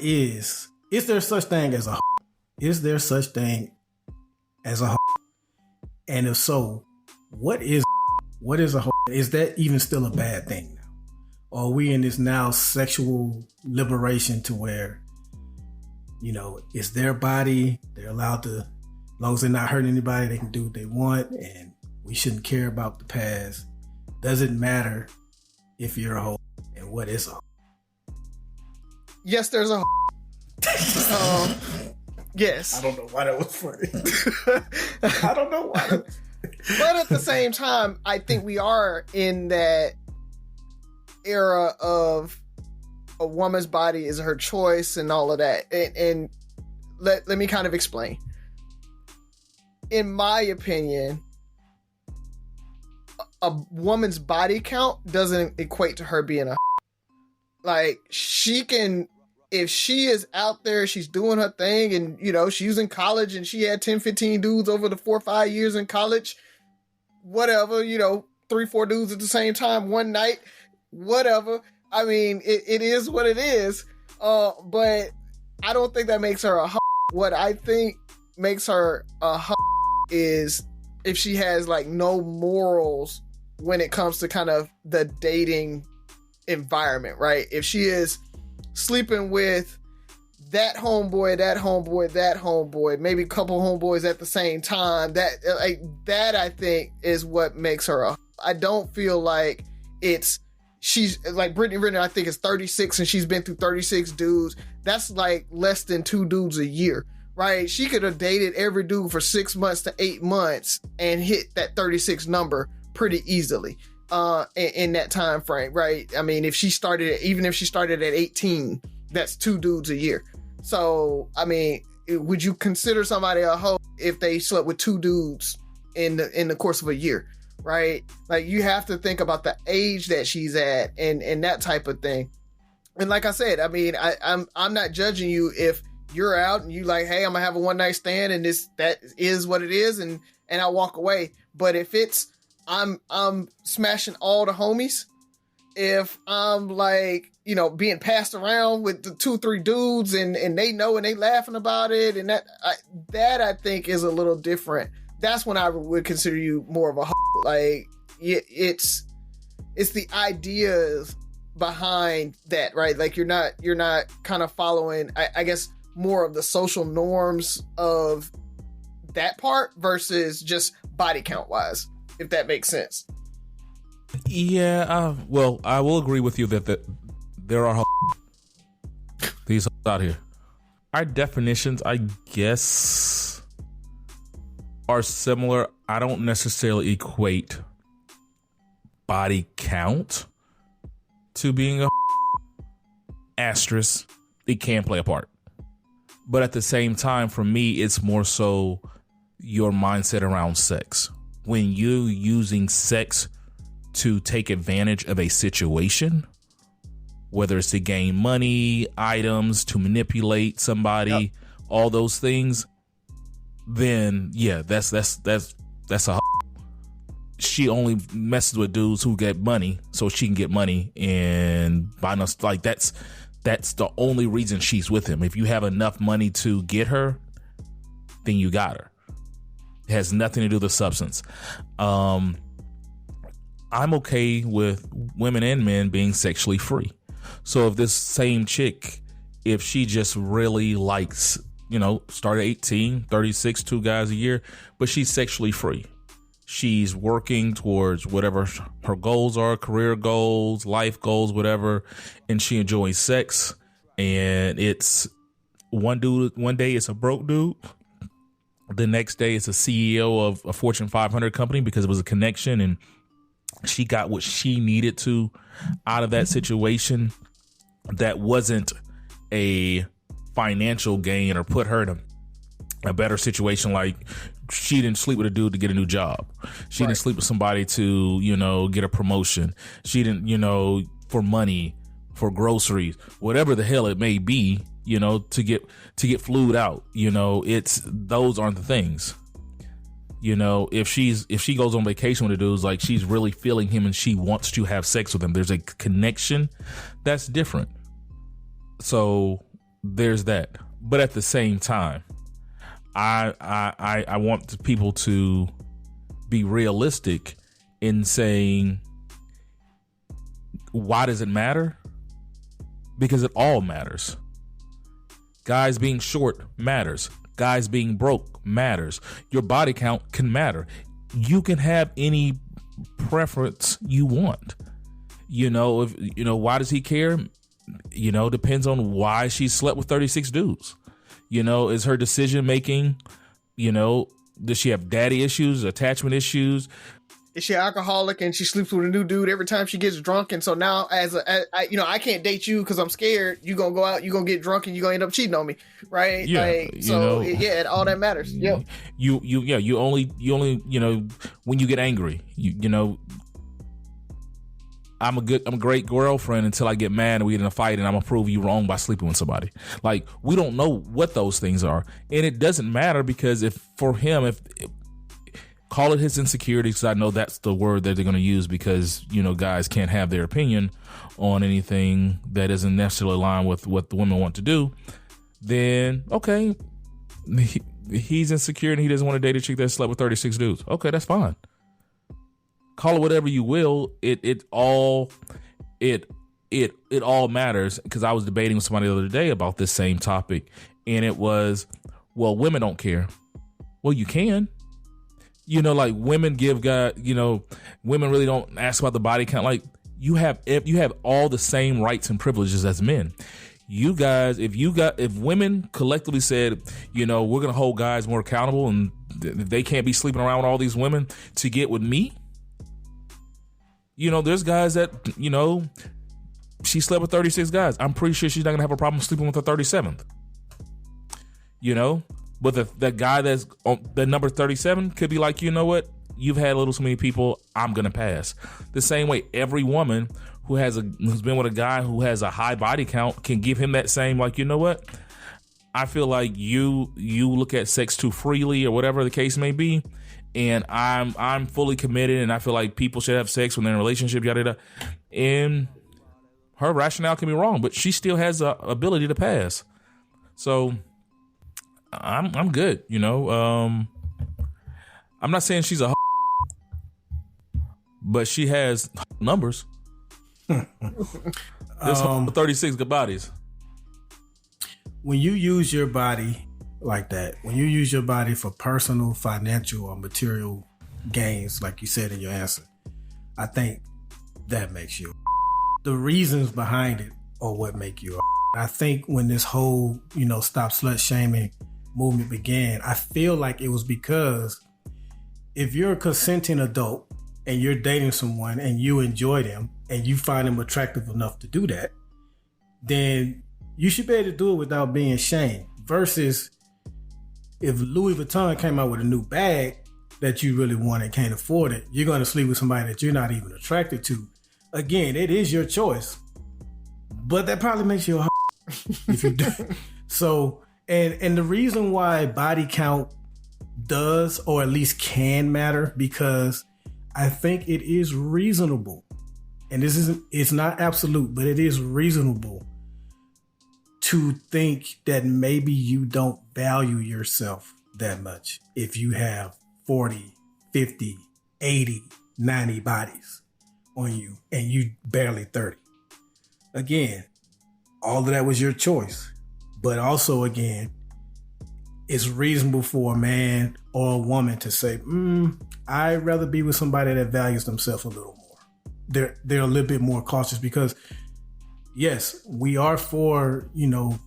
is there such thing as a Is there such thing as a And if so, what is a Is that even still a bad thing now? Or are we in this now sexual liberation to where, you know, it's their body, they're allowed to, as long as they're not hurting anybody, they can do what they want, and we shouldn't care about the past. Doesn't matter if you're a hoe, and what is a hoe? Yes, there's a yes. I don't know why that was funny. I don't know why. But at the same time, I think we are in that era of a woman's body is her choice and all of that. And let me kind of explain. In my opinion, a woman's body count doesn't equate to her being a like, she can, if she is out there, she's doing her thing, and, you know, she's in college and she had 10, 15 dudes over the 4 or 5 years in college, whatever, you know, 3, 4 dudes at the same time, one night, whatever. I mean, it is what it is. But I don't think that makes her a hoe. What I think makes her a hoe is if she has like no morals when it comes to kind of the dating environment, right? If she is sleeping with that homeboy, maybe a couple homeboys at the same time, that I think is what makes her a. I don't feel like she's like Brittany Renner, I think is 36 and she's been through 36 dudes. That's like less than 2 dudes a year, right? She could have dated every dude for 6 months to 8 months and hit that 36 number pretty easily in that time frame, right? I mean, even if she started at 18, that's 2 dudes a year. So, I mean, would you consider somebody a hoe if they slept with 2 dudes in the course of a year, right? Like, you have to think about the age that she's at and that type of thing. And like I said, I mean, I'm not judging you if you're out and you like, hey, I'm gonna have a one night stand and that is what it is, and I walk away. But if it's I'm smashing all the homies, if I'm like, you know, being passed around with the 2, 3 dudes and they know and they laughing about it, and that I think is a little different. That's when I would consider you more of a hoe. Like, it's the ideas behind that, right? Like, you're not kind of following, I guess, more of the social norms of that part versus just body count wise, if that makes sense. Yeah, well, I will agree with you that there are these out here. Our definitions, I guess, are similar. I don't necessarily equate body count to being a asterisk. It can play a part. But at the same time, for me, it's more so your mindset around sex. when you using sex to take advantage of a situation, whether it's to gain money, items, to manipulate somebody, all those things, then yeah, that's a. She only messes with dudes who get money, so she can get money, and by no, like that's the only reason she's with him. If you have enough money to get her, then you got her. It has nothing to do with the substance. I'm okay with women and men being sexually free. So if this same chick, if she just really likes, started 18, 36, 2 guys a year, but she's sexually free. She's working towards whatever her goals are, career goals, life goals, whatever, and she enjoys sex. And it's one day it's a broke dude. The next day it's a CEO of a Fortune 500 company because it was a connection and she got what she needed to out of that situation. That wasn't a financial gain or put her in a better situation. Like, she didn't sleep with a dude to get a new job. She didn't sleep with somebody to, get a promotion. She didn't, for money, for groceries, whatever the hell it may be, to get flued out. Those aren't the things. If she goes on vacation with a dude, like she's really feeling him and she wants to have sex with him, there's a connection that's different. So there's that. But at the same time, I want people to be realistic in saying, why does it matter? Because it all matters. Guys being short matters. Guys being broke matters. Your body count can matter. You can have any preference you want. Why does he care? Depends on why she slept with 36 dudes. Is her decision making, does she have daddy issues, attachment issues? Is she alcoholic and she sleeps with a new dude every time she gets drunk? And so now I can't date you because I'm scared. You gonna go out, you gonna get drunk and you gonna end up cheating on me. Right. Yeah. All that matters. Yep. You only, when you get angry, I'm a great girlfriend until I get mad and we get in a fight and I'm gonna prove you wrong by sleeping with somebody. Like, we don't know what those things are. And it doesn't matter because if call it his insecurities, because I know that's the word that they're going to use because, guys can't have their opinion on anything that isn't necessarily aligned with what the women want to do. Then, okay, he's insecure and he doesn't want to date a chick that slept with 36 dudes. Okay, that's fine. Call it whatever you will. It all matters, because I was debating with somebody the other day about this same topic, and it was, well, women don't care. Well, you can. Like, women give God, women really don't ask about the body count. Like, you have all the same rights and privileges as men. You guys, if women collectively said, we're going to hold guys more accountable and they can't be sleeping around with all these women to get with me. There's guys that, she slept with 36 guys. I'm pretty sure she's not going to have a problem sleeping with the 37th. But the guy that's on the number 37 could be like, you know what? You've had a little too many people. I'm going to pass. The same way every woman who's been with a guy who has a high body count can give him that same, like, you know what? I feel like you look at sex too freely or whatever the case may be. And I'm fully committed, and I feel like people should have sex when they're in a relationship, yada yada. And her rationale can be wrong, but she still has the ability to pass. So I'm good, I'm not saying she's a but she has numbers. There's 36 good bodies. When you use your body like that, when you use your body for personal, financial, or material gains, like you said in your answer, I think that makes you the reasons behind it are what make you I think when this whole, stop slut shaming movement began, I feel like it was because if you're a consenting adult and you're dating someone and you enjoy them and you find them attractive enough to do that, then you should be able to do it without being shamed. Versus if Louis Vuitton came out with a new bag that you really want and can't afford it, you're going to sleep with somebody that you're not even attracted to. Again, it is your choice, but that probably makes you a if you do. So, and the reason why body count does, or at least can matter, because I think it is reasonable, and it's not absolute, but it is reasonable to think that maybe you don't value yourself that much if you have 40, 50, 80, 90 bodies on you and you barely 30. Again, all of that was your choice. But also, again, it's reasonable for a man or a woman to say, I'd rather be with somebody that values themselves a little more. They're a little bit more cautious because, yes, we are for,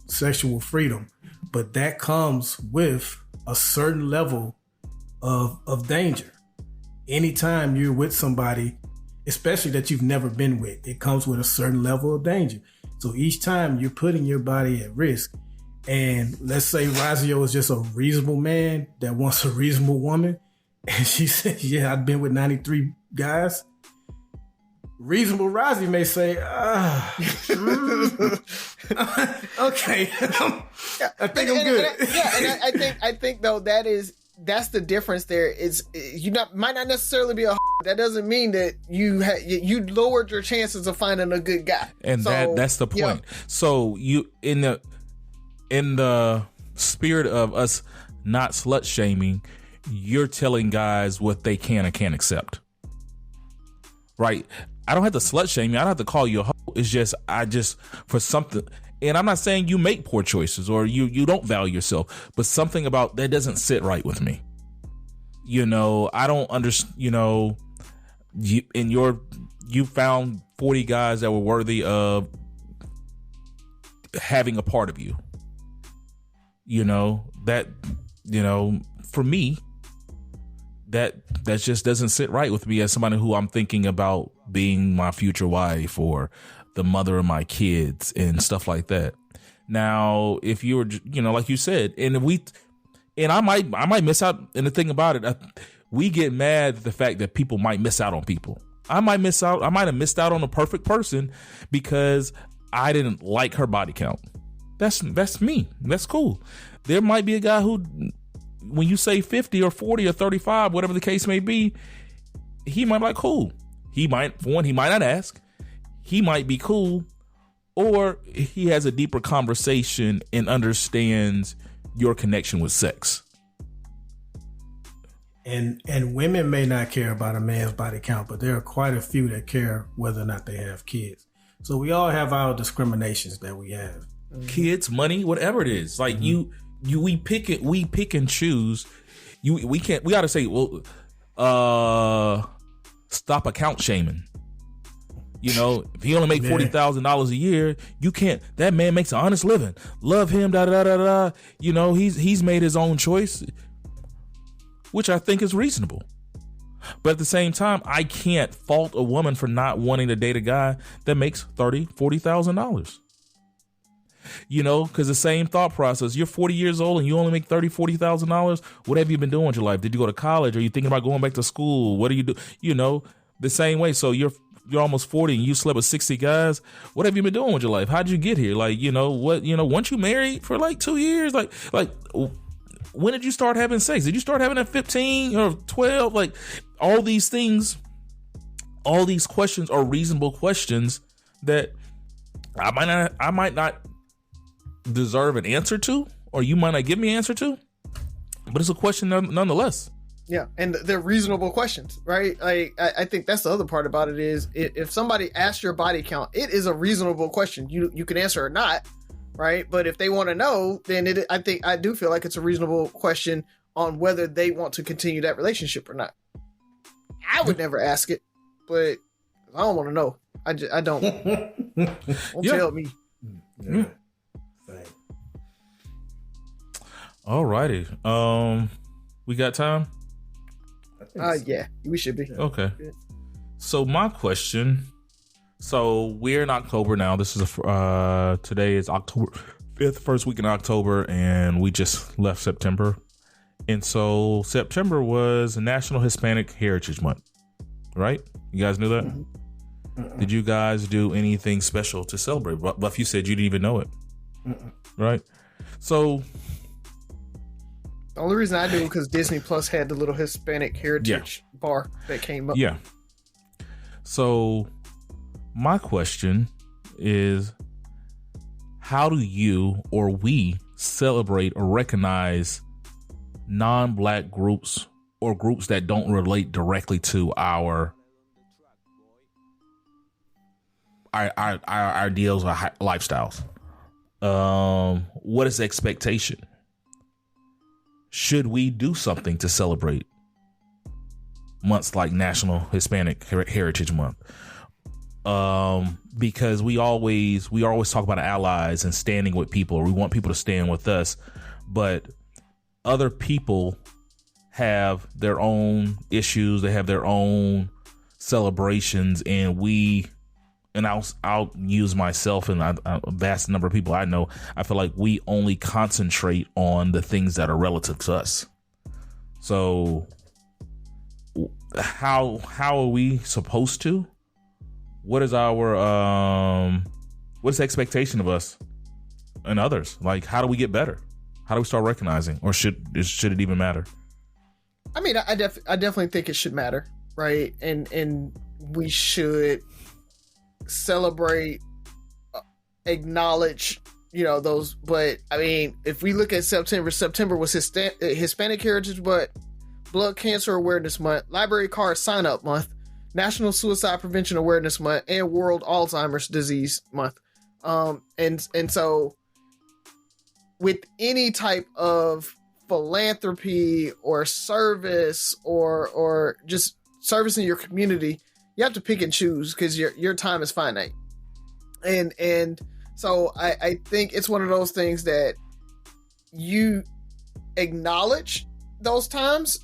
sexual freedom, but that comes with a certain level of danger. Anytime you're with somebody, especially that you've never been with, it comes with a certain level of danger. So each time you're putting your body at risk, and let's say Razi is just a reasonable man that wants a reasonable woman, and she says, yeah, I've been with 93 guys. Reasonable Razi may say, okay, I think I'm good. I think though that's the difference there. Is might not necessarily be a. That doesn't mean that you lowered your chances of finding a good guy. And that's the point. Yeah. So you in the spirit of us not slut shaming, you're telling guys what they can and can't accept. Right? I don't have to slut shame you. I don't have to call you a hoe. It's just for something. And I'm not saying you make poor choices or you don't value yourself, but something about that doesn't sit right with me. I don't understand, you found 40 guys that were worthy of having a part of you. For me, that just doesn't sit right with me as somebody who I'm thinking about being my future wife or the mother of my kids and stuff like that. Now, if you were, like you said, and I might miss out. And the thing about it, we get mad at the fact that people might miss out on people. I might have missed out on a perfect person because I didn't like her body count. That's me. That's cool. There might be a guy who, when you say 50 or 40 or 35, whatever the case may be, he might be like, cool. He might not ask. He might be cool, or he has a deeper conversation and understands your connection with sex. And women may not care about a man's body count, but there are quite a few that care whether or not they have kids. So we all have our discriminations that we have. Kids, money, whatever it is. Like we pick and choose. We got to say, well, stop account shaming. If he only make $40,000 a year, you can't. That man makes an honest living. Love him. Da da da da. He's made his own choice, which I think is reasonable. But at the same time, I can't fault a woman for not wanting to date a guy that makes $30,000, $40,000. Because the same thought process. You're 40 years old and you only make $30,000, $40,000. What have you been doing with your life? Did you go to college? Are you thinking about going back to school? What do you do? The same way. So you're almost 40 and you slept with 60 guys. What have you been doing with your life? How'd you get here? Like, once you married for like 2 years, like when did you start having sex? Did you start having at 15 or 12? Like all these things, all these questions are reasonable questions that I might not deserve an answer to, or you might not give me an answer to, but it's a question nonetheless. Yeah, and they're reasonable questions, right? Like, I think that's the other part about it is if somebody asks your body count, it is a reasonable question. You can answer or not, right? But if they want to know, then I do feel like it's a reasonable question on whether they want to continue that relationship or not. I would never ask it, but I don't want to know. I don't. Don't tell me. Yeah. All righty. We got time? Yeah, we should be. Okay. So my question. So we're in October now. This is today is October 5th, first week in October, and we just left September. And so September was National Hispanic Heritage Month, right? You guys knew that? Mm-hmm. Did you guys do anything special to celebrate? Buff, you said you didn't even know it, right? So the only reason I do because Disney Plus had the little Hispanic Heritage bar that came up. Yeah. So my question is, how do you or we celebrate or recognize non-Black groups or groups that don't relate directly to our ideals or lifestyles? What is the expectation? Should we do something to celebrate months like National Hispanic Heritage Month? Because we always talk about allies and standing with people, or we want people to stand with us, but other people have their own issues, they have their own celebrations, and I'll use myself and a vast number of people I know. I feel like we only concentrate on the things that are relative to us. So how are we supposed to? What is our what's the expectation of us and others? Like, how do we get better? How do we start recognizing, or should it even matter? I mean, I definitely think it should matter, right? And we should celebrate, acknowledge, those. But I mean, if we look at September was Hispanic Heritage Month, Blood Cancer Awareness Month, Library Card Sign Up Month, National Suicide Prevention Awareness Month, and World Alzheimer's Disease Month. And so with any type of philanthropy or service or just service in your community, you have to pick and choose because your time is finite. And so I think it's one of those things that you acknowledge those times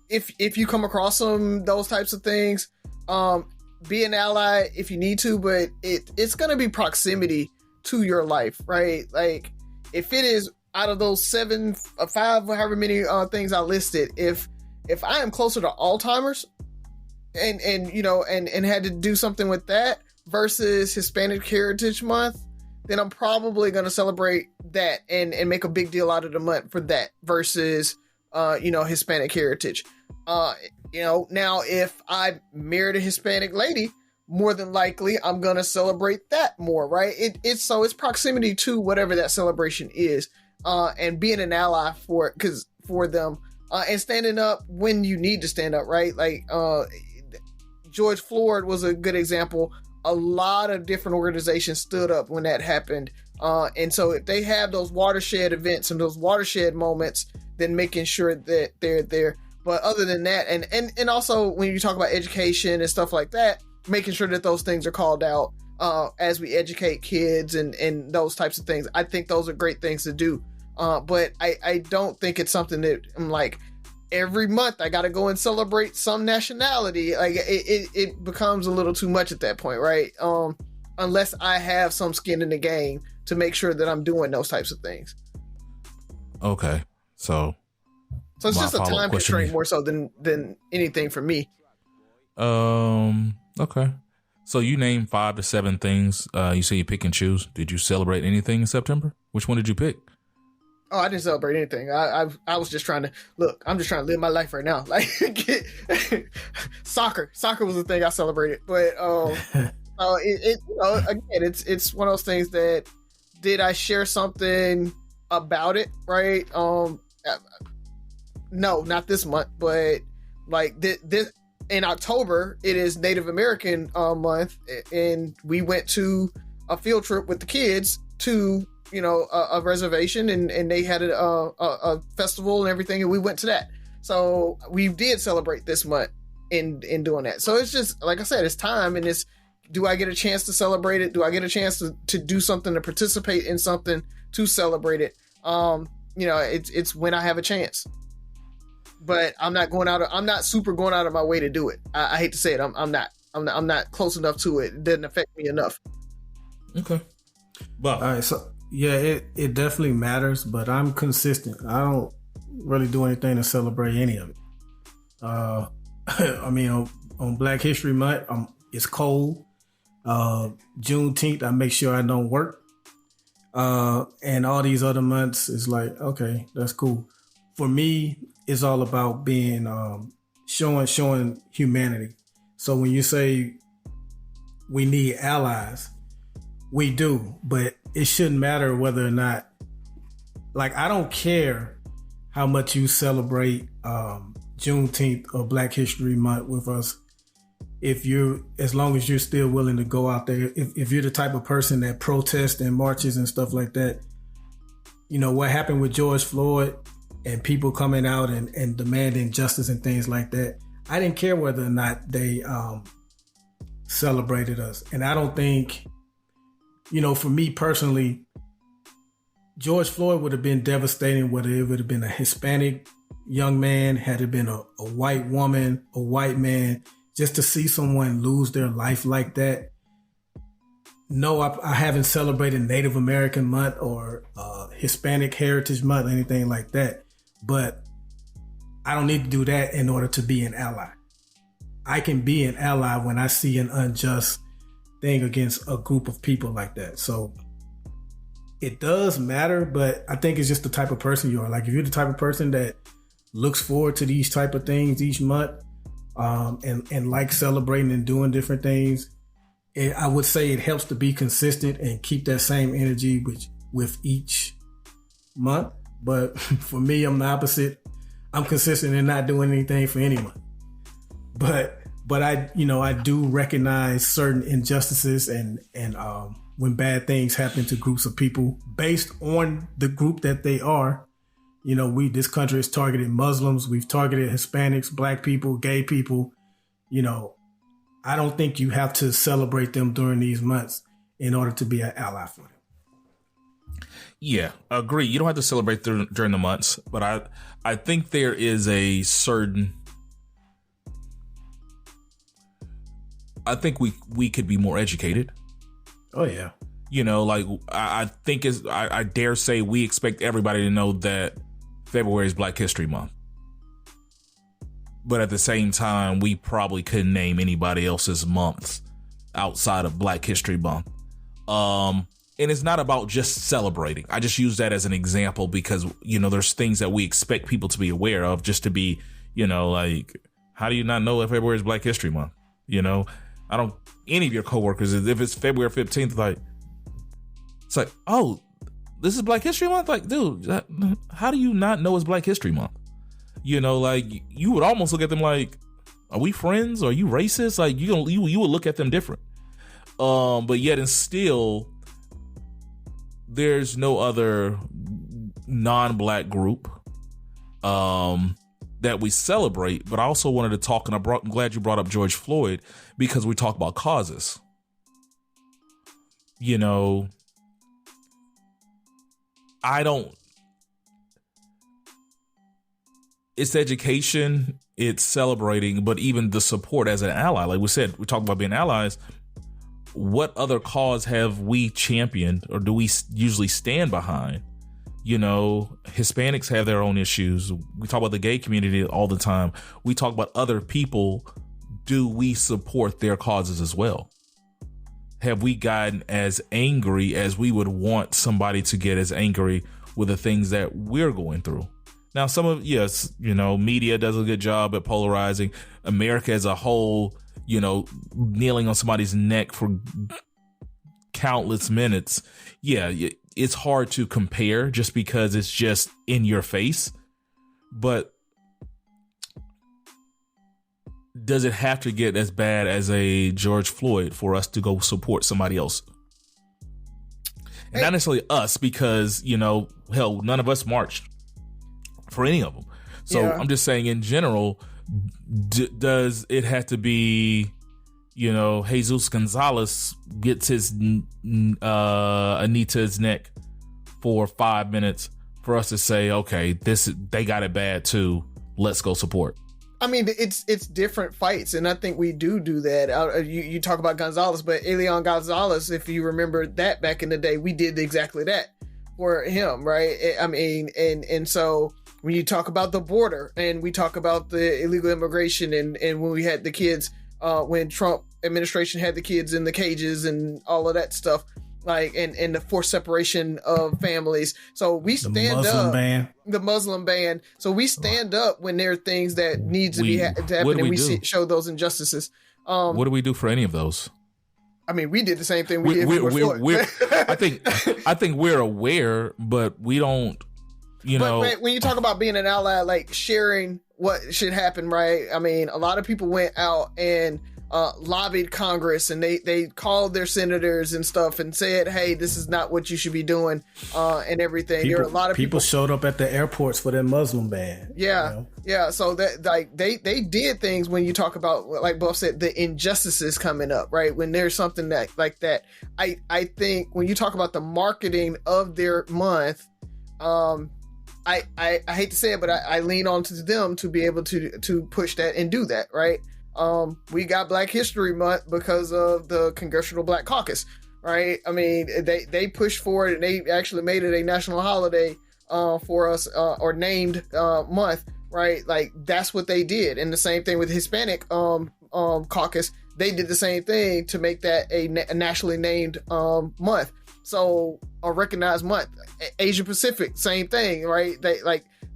if you come across those types of things. Be an ally if you need to, but it's going to be proximity to your life, right? Like, if it is out of those 7 or 5, however many things I listed, if I am closer to Alzheimer's and had to do something with that versus Hispanic Heritage Month, then I'm probably going to celebrate that and make a big deal out of the month for that versus Hispanic Heritage. Now if I married a Hispanic lady, more than likely I'm going to celebrate that more, right? It's proximity to whatever that celebration is, and being an ally for them, and standing up when you need to stand up, right? Like, George Floyd was a good example. A lot of different organizations stood up when that happened. And so if they have those watershed events and those watershed moments, then making sure that they're there. But other than that, and also when you talk about education and stuff like that, making sure that those things are called out as we educate kids and those types of things. I think those are great things to do. But I don't think it's something that I'm like, every month I got to go and celebrate some nationality. Like, it becomes a little too much at that point, right? Unless I have some skin in the game to make sure that I'm doing those types of things. Okay. So it's just a time constraint more so than anything for me. Okay. So you named 5 to 7 things. You say you pick and choose. Did you celebrate anything in September? Which one did you pick? Oh, I didn't celebrate anything. I was just trying to I'm just trying to live my life right now. Like, soccer was the thing I celebrated. But it's one of those things that, did I share something about it? Right? No, not this month. But like this in October, it is Native American month, and we went to a field trip with the kids to a reservation, and they had a festival and everything, and we went to that. So we did celebrate this month in doing that. So it's just, like I said, it's time, and it's, do I get a chance to celebrate it? Do I get a chance to do something, to participate in something, to celebrate it? It's when I have a chance. But I'm not super going out of my way to do it. I hate to say it. I'm not close enough to it. It doesn't affect me enough. Okay. But all right, so yeah, it definitely matters, but I'm consistent. I really do anything to celebrate any of it. I mean, on Black History Month, it's cold. Juneteenth, I make sure I don't work. And all these other months is like, okay, that's cool. For me, it's all about being showing humanity. So when you say we need allies, we do, but it shouldn't matter whether or not, like, I don't care how much you celebrate Juneteenth or Black History Month with us. As long as you're still willing to go out there, if you're the type of person that protests and marches and stuff like that, you know, what happened with George Floyd and people coming out and demanding justice and things like that, I didn't care whether or not they celebrated us. And I don't think, you know, for me personally, George Floyd would have been devastating whether it would have been a Hispanic young man, had it been a white woman, a white man. Just to see someone lose their life like that. No, I haven't celebrated Native American Month or Hispanic Heritage Month, anything like that. But I don't need to do that in order to be an ally. I can be an ally when I see an unjust thing against a group of people like that. So it does matter, but I think it's just the type of person you are. Like, if you're the type of person that looks forward to these type of things each month, and like celebrating and doing different things, I would say it helps to be consistent and keep that same energy with each month. But for me, I'm the opposite. I'm consistent in not doing anything for anyone. But I do recognize certain injustices and when bad things happen to groups of people based on the group that they are. You know, this country has targeted Muslims. We've targeted Hispanics, Black people, gay people. You know, I don't think you have to celebrate them during these months in order to be an ally for them. Yeah, agree. You don't have to celebrate during the months, but I think there is a certain. I think we could be more educated. Oh yeah. You know, like I think I dare say we expect everybody to know that February is Black History Month. But at the same time, we probably couldn't name anybody else's months outside of Black History Month. And it's not about just celebrating. I just use that as an example because, you know, there's things that we expect people to be aware of just to be, you know, like, how do you not know that February is Black History Month? You know, any of your coworkers, if it's February 15th, like, it's like, oh, this is Black History Month? Like, dude, how do you not know it's Black History Month? You know, like, you would almost look at them like, are we friends? Are you racist? Like, you would look at them different. But yet and still, there's no other non-Black group that we celebrate. But I also wanted to talk, and I'm glad you brought up George Floyd, because we talk about causes. You know, it's education, it's celebrating, but even the support as an ally. Like we said, we talk about being allies. What other cause have we championed or do we usually stand behind? You know, Hispanics have their own issues. We talk about the gay community all the time. We talk about other people. Do we support their causes as well? Have we gotten as angry as we would want somebody to get as angry with the things that we're going through? Now, yes, you know, media does a good job at polarizing. America as a whole, you know, kneeling on somebody's neck for countless minutes. Yeah, it's hard to compare just because it's just in your face. But does it have to get as bad as a George Floyd for us to go support somebody else? And not necessarily us, because, you know, hell, none of us marched for any of them. So yeah. I'm just saying in general, does it have to be, you know, Jesus Gonzalez gets his a knee to his neck for 5 minutes for us to say, okay, they got it bad too. Let's go support. I mean, it's different fights, and I think we do that. You talk about Gonzalez, but Elian Gonzalez, if you remember that back in the day, we did exactly that for him, right? I mean, and so when you talk about the border and we talk about the illegal immigration and when we had the kids, when Trump administration had the kids in the cages and all of that stuff, like, and the forced separation of families. So we stand up. The Muslim ban. So we stand up when there are things that need to happen, and we show those injustices. What do we do for any of those? I mean, we did the same thing we did before. I think we're aware, but we don't, But when you talk about being an ally, like sharing what should happen, right? I mean, a lot of people went out and lobbied Congress, and they called their senators and stuff and said, hey, this is not what you should be doing, and everything. There are a lot of people showed up at the airports for their Muslim ban. Yeah. So that, like, they did things. When you talk about, like Buff said, the injustices coming up, right? When there's something that like that, I think when you talk about the marketing of their month, I hate to say it, but I lean on to them to be able to push that and do that, right? We got Black History Month because of the Congressional Black Caucus, right? I mean, they pushed for it, and they actually made it a national holiday for us, or named month, right? Like, that's what they did. And the same thing with Hispanic caucus, they did the same thing to make that a nationally named month. So a recognized month. Asia Pacific, same thing, right?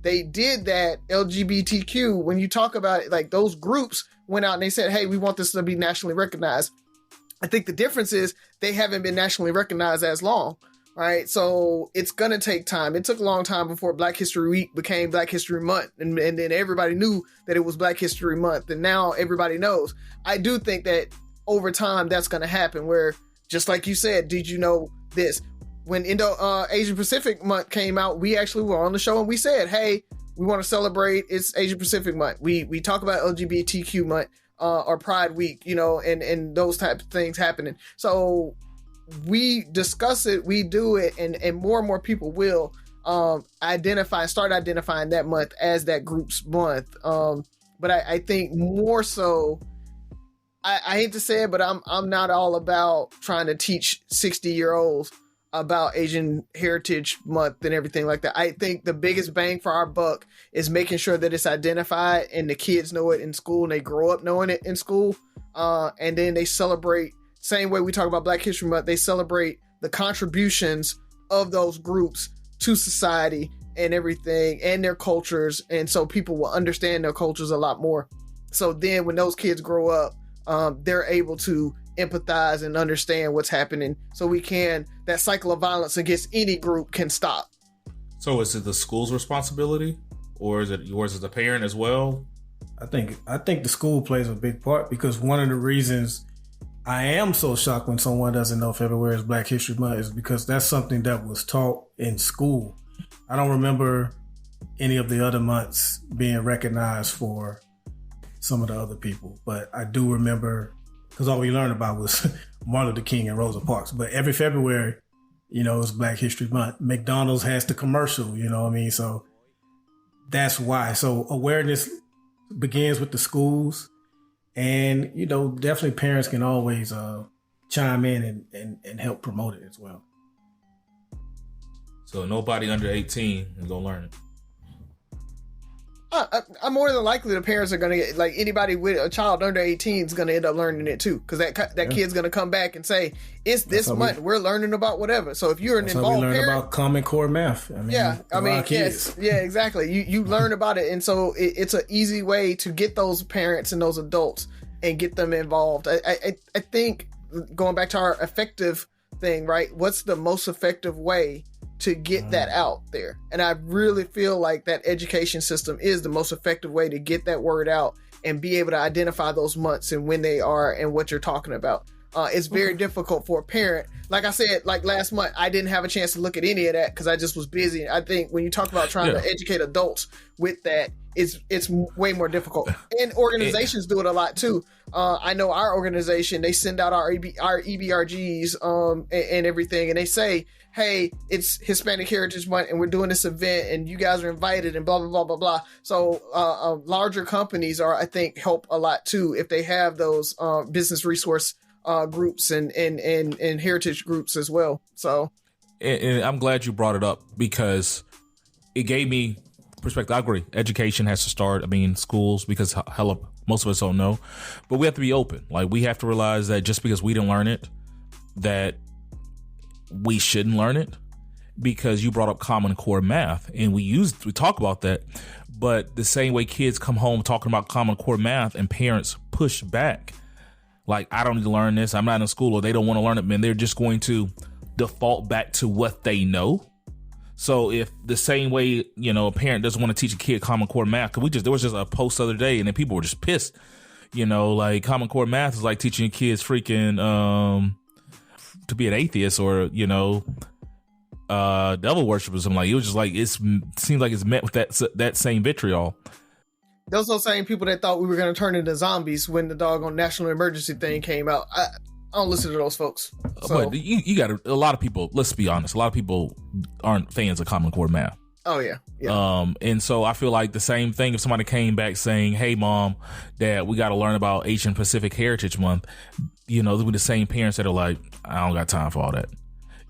They did that. LGBTQ, when you talk about it, like, those groups went out and they said, hey, we want this to be nationally recognized. I think the difference is they haven't been nationally recognized as long, right? So it's going to take time. It took a long time before Black History Week became Black History Month. And then everybody knew that it was Black History Month. And now everybody knows. I do think that over time that's going to happen, where, just like you said, did you know this? When Asia Pacific Month came out, we actually were on the show and we said, hey, we want to celebrate, it's Asia Pacific Month. We talk about LGBTQ Month, or Pride Week, and those type of things happening. So we discuss it, we do it, and more people will start identifying that month as that group's month. But I think more so, I hate to say it, but I'm not all about trying to teach 60-year-olds about Asian Heritage Month and everything like that. I think the biggest bang for our buck is making sure that it's identified and the kids know it in school and they grow up knowing it in school. And then they celebrate, same way we talk about Black History Month, they celebrate the contributions of those groups to society and everything and their cultures. And so people will understand their cultures a lot more. So then when those kids grow up, they're able to empathize and understand what's happening, so that cycle of violence against any group can stop. So is it the school's responsibility, or is it yours as a parent as well? I think the school plays a big part, because one of the reasons I am so shocked when someone doesn't know February is Black History Month is because that's something that was taught in school. I don't remember any of the other months being recognized for some of the other people, but I do remember, because all we learned about was Martin Luther King and Rosa Parks. But every February, it's Black History Month. McDonald's has the commercial, So that's why. So awareness begins with the schools. And, definitely parents can always chime in and help promote it as well. So nobody under 18 is going to learn it. I'm more than likely the parents are going to get, like, anybody with a child under 18 is going to end up learning it too, because that kid's going to come back and say, it's this month, we're learning about whatever. So if you're an involved parent, learn about Common Core math. Yes, exactly. You learn about it, and so it's an easy way to get those parents and those adults and get them involved. I think, going back to our effective thing, right? What's the most effective way to get that out there? And I really feel like that education system is the most effective way to get that word out and be able to identify those months and when they are and what you're talking about. It's very difficult for a parent. Like I said, like last month, I didn't have a chance to look at any of that because I just was busy. I think when you talk about trying to educate adults with that, it's way more difficult. And organizations do it a lot too. I know our organization, they send out our EBRGs and everything, and they say, hey, it's Hispanic Heritage Month and we're doing this event and you guys are invited and blah, blah, blah, blah, blah. So larger companies I think help a lot too if they have those business resource groups and heritage groups as well. So, and I'm glad you brought it up because it gave me perspective, I agree. Education has to start. I mean, schools, because most of us don't know, but we have to be open. Like, we have to realize that just because we didn't learn it, that we shouldn't learn it. Because you brought up Common Core math, and we talk about that, but the same way kids come home talking about Common Core math and parents push back, like, I don't need to learn this, I'm not in school, or they don't want to learn it, man, they're just going to default back to what they know. So if the same way, you know, a parent doesn't want to teach a kid Common Core math, because there was just a post the other day, and then people were just pissed, you know, like, Common Core math is like teaching kids freaking to be an atheist, or, you know, devil worship or something. Like, it was just like, it seems like it's met with that same vitriol. Those are the same people that thought we were going to turn into zombies when the doggone national emergency thing came out. I don't listen to those folks. So. But you got a lot of people, let's be honest, a lot of people aren't fans of Common Core math. Oh yeah. And so I feel like the same thing, if somebody came back saying, hey mom, dad, we got to learn about Asian Pacific Heritage Month, you know, with the same parents that are like, I don't got time for all that.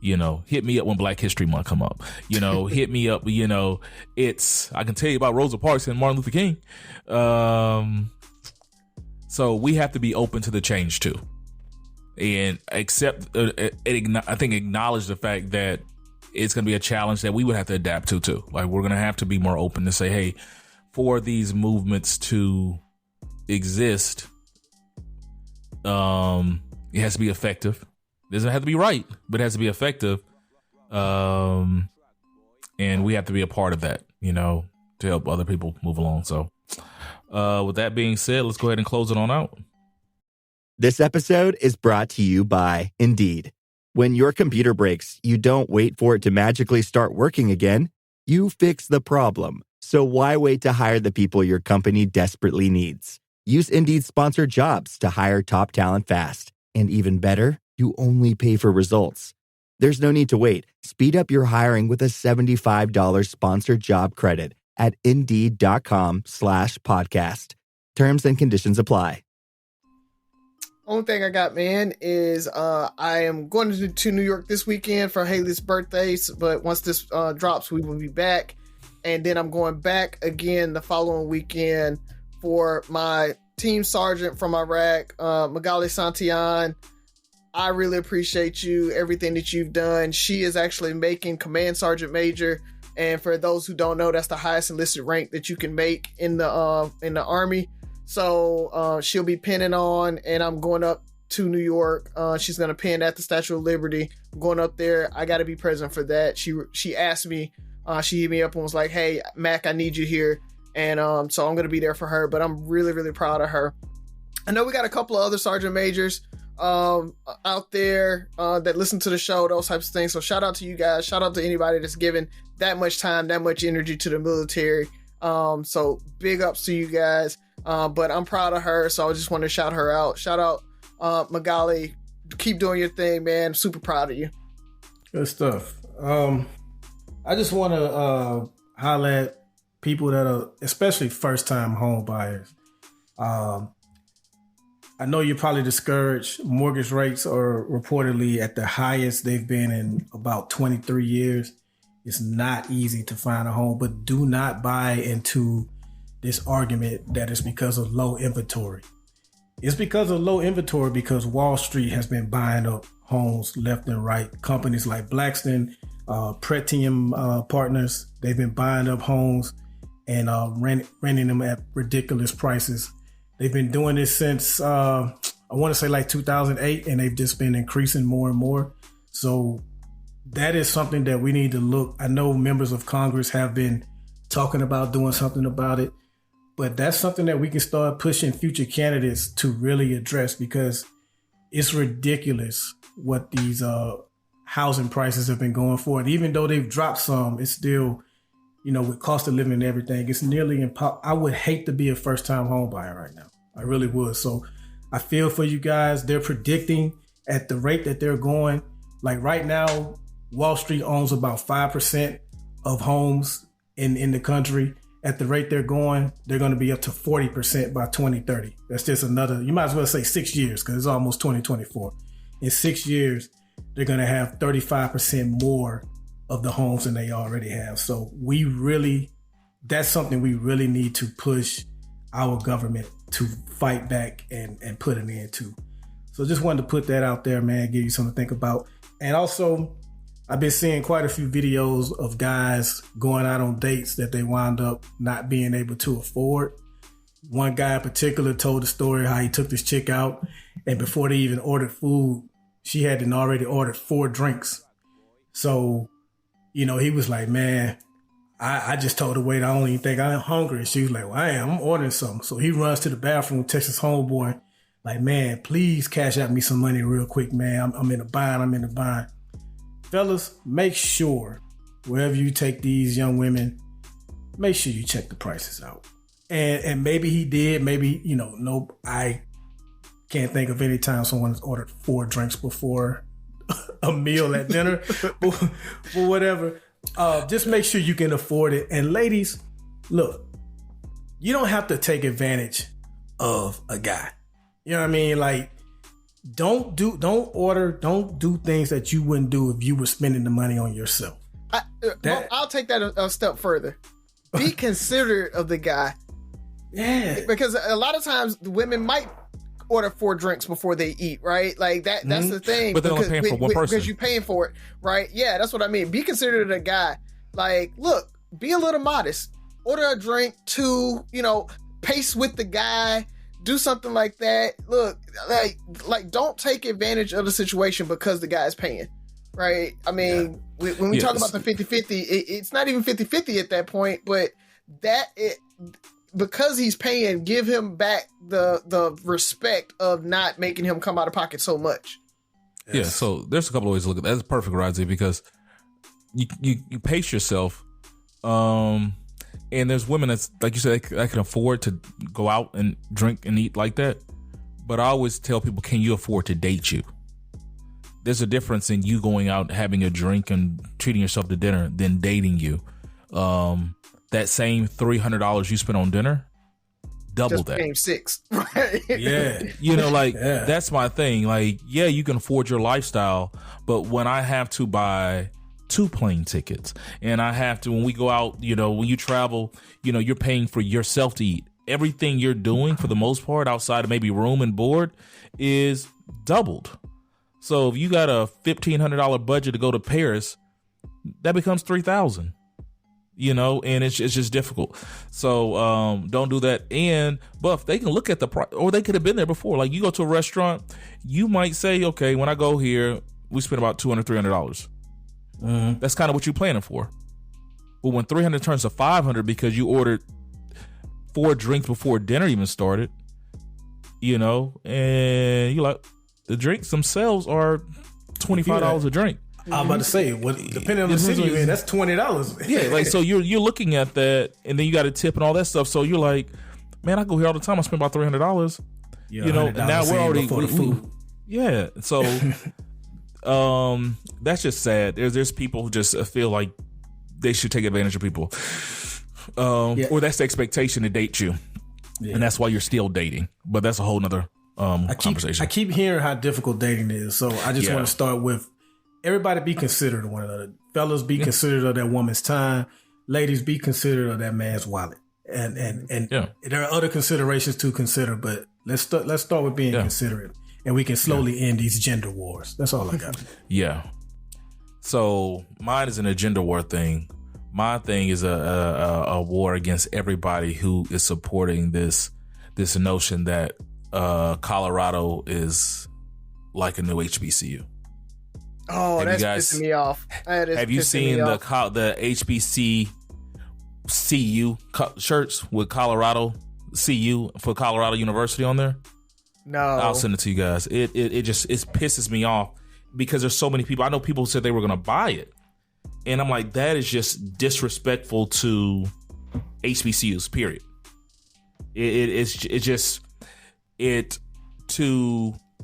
You know, hit me up when Black History Month come up. You know, hit me up. You know, I can tell you about Rosa Parks and Martin Luther King. So we have to be open to the change too, and I think acknowledge the fact that it's going to be a challenge that we would have to adapt to too. Like, we're going to have to be more open to say, hey, for these movements to exist, it has to be effective. It doesn't have to be right, but it has to be effective. And we have to be a part of that, you know, to help other people move along. So with that being said, let's go ahead and close it on out. This episode is brought to you by Indeed. When your computer breaks, you don't wait for it to magically start working again. You fix the problem. So why wait to hire the people your company desperately needs? Use Indeed's sponsored jobs to hire top talent fast. And even better, you only pay for results. There's no need to wait. Speed up your hiring with a $75 sponsored job credit at Indeed.com/podcast. Terms and conditions apply. Only thing I got, man, is I am going to New York this weekend for Haley's birthday, but once this drops, we will be back. And then I'm going back again the following weekend for my team sergeant from Iraq, Magaly Santillan. I really appreciate you, everything that you've done. She is actually making Command Sergeant Major, and for those who don't know, that's the highest enlisted rank that you can make in the Army. So she'll be pinning on, and I'm going up to New York. She's going to pin at the Statue of Liberty. I'm going up there. I got to be present for that. She asked me, she hit me up and was like, hey, Mac, I need you here. And so I'm going to be there for her, but I'm really, really proud of her. I know we got a couple of other Sergeant Majors out there that listen to the show, those types of things. So shout out to you guys. Shout out to anybody that's given that much time, that much energy to the military. So big ups to you guys. But I'm proud of her, so I just want to shout her out. Shout out Magaly. Keep doing your thing, man. Super proud of you. Good stuff. I just want to highlight people that are, especially first-time home buyers. I know you're probably discouraged. Mortgage rates are reportedly at the highest they've been in about 23 years. It's not easy to find a home, but do not buy into this argument that it's because of low inventory. It's because of low inventory because Wall Street has been buying up homes left and right. Companies like Blackstone, Pretium Partners, they've been buying up homes and renting them at ridiculous prices. They've been doing this since, I want to say like 2008, and they've just been increasing more and more. So that is something that we need to look. I know members of Congress have been talking about doing something about it, but that's something that we can start pushing future candidates to really address because it's ridiculous what these housing prices have been going for. And even though they've dropped some, it's still, you know, with cost of living and everything, it's nearly impossible. I would hate to be a first-time home buyer right now. I really would. So I feel for you guys. They're predicting at the rate that they're going. Like right now, Wall Street owns about 5% of homes in the country. At the rate they're going to be up to 40% by 2030. That's just another, you might as well say 6 years because it's almost 2024. In 6 years, they're going to have 35% more of the homes than they already have. So we really that's something we really need to push our government to fight back and put an end to. So just wanted to put that out there, man, give you something to think about. And also, I've been seeing quite a few videos of guys going out on dates that they wound up not being able to afford. One guy in particular told the story how he took this chick out, and before they even ordered food, she had already ordered 4 drinks. So, you know, he was like, man, I just told the waiter I don't even think I'm hungry. And she was like, well, I am. I'm ordering something. So he runs to the bathroom, texts his homeboy, like, man, please cash out me some money real quick, man. I'm in a bind. Fellas, make sure wherever you take these young women, make sure you check the prices out. And maybe he did. Maybe, you know, nope. I can't think of any time someone's ordered 4 drinks before a meal at dinner, but whatever. Just make sure you can afford it. And ladies, look, you don't have to take advantage of a guy. You know what I mean? Like, don't do things that you wouldn't do if you were spending the money on yourself. I'll take that a step further. Be considerate of the guy. Yeah. Because a lot of times women might order 4 drinks before they eat, right? Like that's the thing. But they're only paying for one person. Because you're paying for it, right? Yeah, that's what I mean. Be considerate of the guy. Like, look, be a little modest. Order a drink, 2, you know, pace with the guy, do something like that. Look, like don't take advantage of the situation because the guy's paying, right? I mean, when we talk about the 50-50, it's not even 50-50 at that point, but because he's paying, give him back the respect of not making him come out of pocket so much. Yes. Yeah, so there's a couple of ways to look at that. That's perfect, Razi, because you pace yourself. And there's women that's, like you said, that can afford to go out and drink and eat like that. But I always tell people, can you afford to date you? There's a difference in you going out, having a drink and treating yourself to dinner than dating you. That same $300 you spent on dinner, double just that. Game 6, right? Yeah. You know, like, that's my thing. Like, yeah, you can afford your lifestyle, but when I have to buy 2 plane tickets and I have to, when we go out, you know, when you travel, you know, you're paying for yourself to eat. Everything you're doing for the most part outside of maybe room and board is doubled. So if you got a $1,500 budget to go to Paris, that becomes $3,000. You know, and it's just difficult. So don't do that. And Buff, they can look at the price, or they could have been there before. Like, you go to a restaurant, you might say, okay, when I go here, we spend about $200, $300. Mm-hmm. That's kind of what you're planning for. But when $300 turns to $500 because you ordered 4 drinks before dinner even started, you know, and you're like, the drinks themselves are $25 a drink. I'm about to say, depending on the city you're in, that's $20. Yeah, like, so you're looking at that, and then you got a tip and all that stuff. So you're like, man, I go here all the time. I spend about $300. You know, and now we're already for the food. Yeah, so that's just sad. There's people who just feel like they should take advantage of people, or that's the expectation to date you, and that's why you're still dating. But that's a whole nother conversation. I keep hearing how difficult dating is, so I just want to start with. Everybody be considerate of one another. Fellas, be considerate of that woman's time. Ladies, be considerate of that man's wallet. And there are other considerations to consider, but let's start with being considerate, and we can slowly end these gender wars. That's all I got. Yeah. So mine isn't a gender war thing. My thing is a war against everybody who is supporting this notion that Colorado is like a new HBCU. Oh, that's pissing me off. Have you seen the HBCU shirts with Colorado CU for Colorado University on there? No. I'll send it to you guys. It pisses me off because there's so many people. I know people said they were going to buy it. And I'm like, that is just disrespectful to HBCUs, period.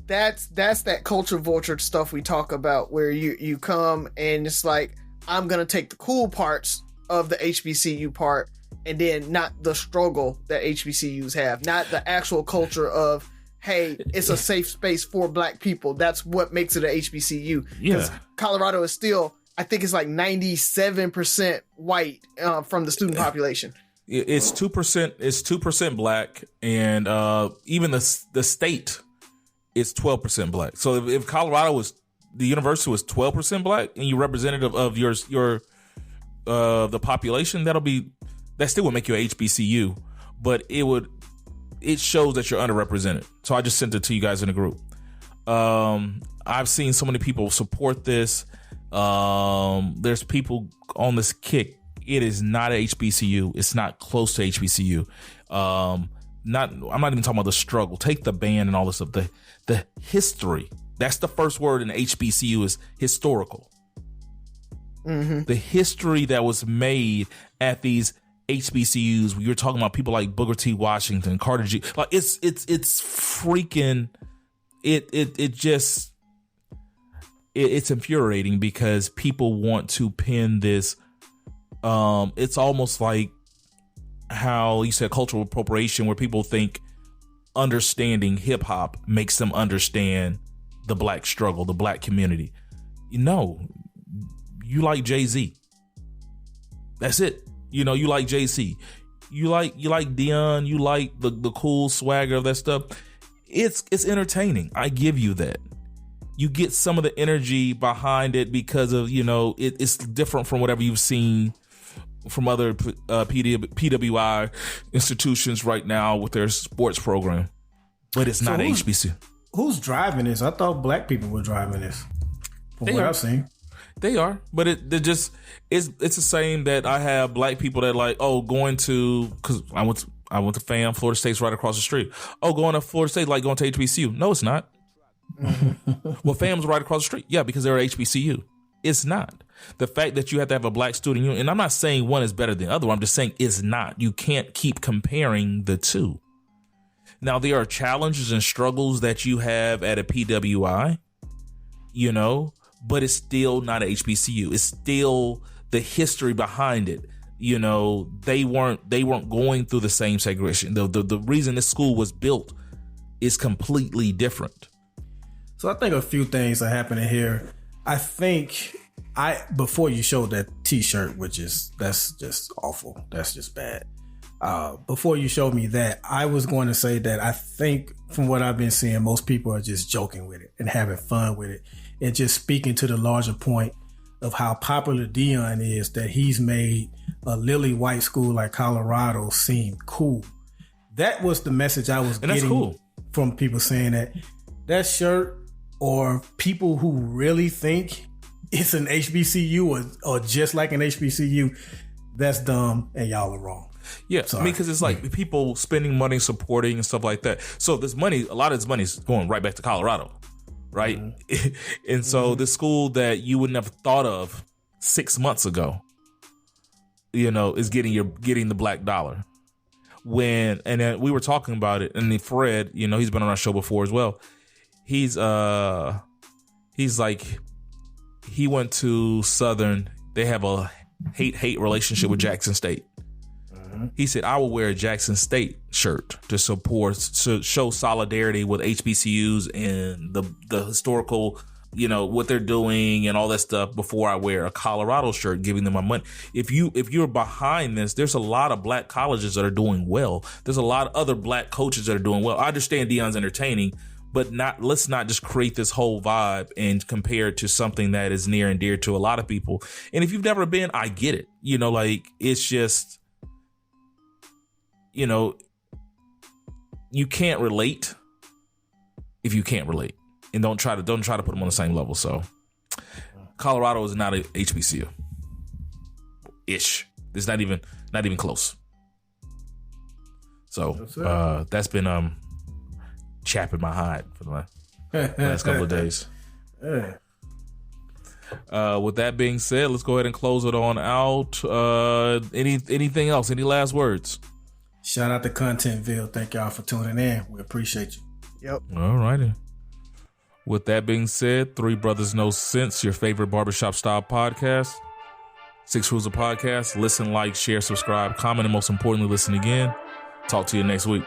That's that culture vulture stuff we talk about, where you come and it's like, I'm gonna take the cool parts of the HBCU part and then not the struggle that HBCUs have, not the actual culture of, hey, it's a safe space for Black people. That's what makes it a HBCU. Because Colorado is still, I think it's like 97% white from the student population. It's 2%. It's 2% black, and even the state is 12% black. So if Colorado was the university was 12% black, and you're representative of your the population, that still would make you a HBCU, but it shows that you're underrepresented. So I just sent it to you guys in the group. I've seen so many people support this. There's people on this kick. It is not a HBCU. It's not close to HBCU. I'm not even talking about the struggle. Take the band and all this stuff. The history. That's the first word in HBCU is historical. Mm-hmm. The history that was made at these HBCUs. You're talking about people like Booker T. Washington, Carter G. Like it's freaking. It's infuriating because people want to pin this. It's almost like how you said cultural appropriation, where people think understanding hip hop makes them understand the black struggle, the black community. You like Jay-Z. That's it. You like Jay-Z. You like Dion. You like the cool swagger of that stuff. It's entertaining. I give you that. You get some of the energy behind it because of, it's different from whatever you've seen from other PWI institutions right now with their sports program. But it's not HBCU. Who's driving this? I thought black people were driving this. From what I've seen. They are. But it's the same that I have black people that going to, because I went to FAM, Florida State's right across the street. Going to Florida State like going to HBCU. No, it's not. Well, FAM's right across the street. Yeah, because they're HBCU. It's not. The fact that you have to have a black student union, and I'm not saying one is better than the other. I'm just saying it's not. You can't keep comparing the two. Now, there are challenges and struggles that you have at a PWI, but it's still not a HBCU. It's still the history behind it. They weren't going through the same segregation. The reason this school was built is completely different. So I think a few things are happening here. I think before you showed that T-shirt, that's just awful. That's just bad. Before you showed me that, I was going to say that I think from what I've been seeing, most people are just joking with it and having fun with it, and just speaking to the larger point of how popular Dion is, that he's made a lily white school like Colorado seem cool. That was the message I was getting from people saying that shirt, or people who really think it's an HBCU or just like an HBCU, that's dumb and y'all are wrong. Yeah, because it's like people spending money supporting and stuff like that. So this money, a lot of this money is going right back to Colorado, right? Mm-hmm. And so the school that you would never thought of 6 months ago, is getting the black dollar. And then we were talking about it, and then Fred, he's been on our show before as well. He's like, he went to Southern. They have a hate relationship with Jackson State. Mm-hmm. He said, I will wear a Jackson State shirt to show solidarity with HBCUs and the historical, what they're doing and all that stuff before I wear a Colorado shirt, giving them my money. If you're behind this, there's a lot of black colleges that are doing well. There's a lot of other black coaches that are doing well. I understand Dion's entertaining, but let's not just create this whole vibe and compare it to something that is near and dear to a lot of people. And if you've never been, I get it. It's just, you can't relate if you can't relate, and don't try to put them on the same level. So Colorado is not a HBCU ish. It's not even close. So that's been chapping my hide for the last couple of days. With that being said, let's go ahead and close it on out. Anything else? Any last words? Shout out to Contentville. Thank y'all for tuning in. We appreciate you. Yep. All righty. With that being said, Three Brothers No Sense, your favorite barbershop style podcast. 6 Rules of Podcast. Listen, like, share, subscribe, comment, and most importantly, listen again. Talk to you next week.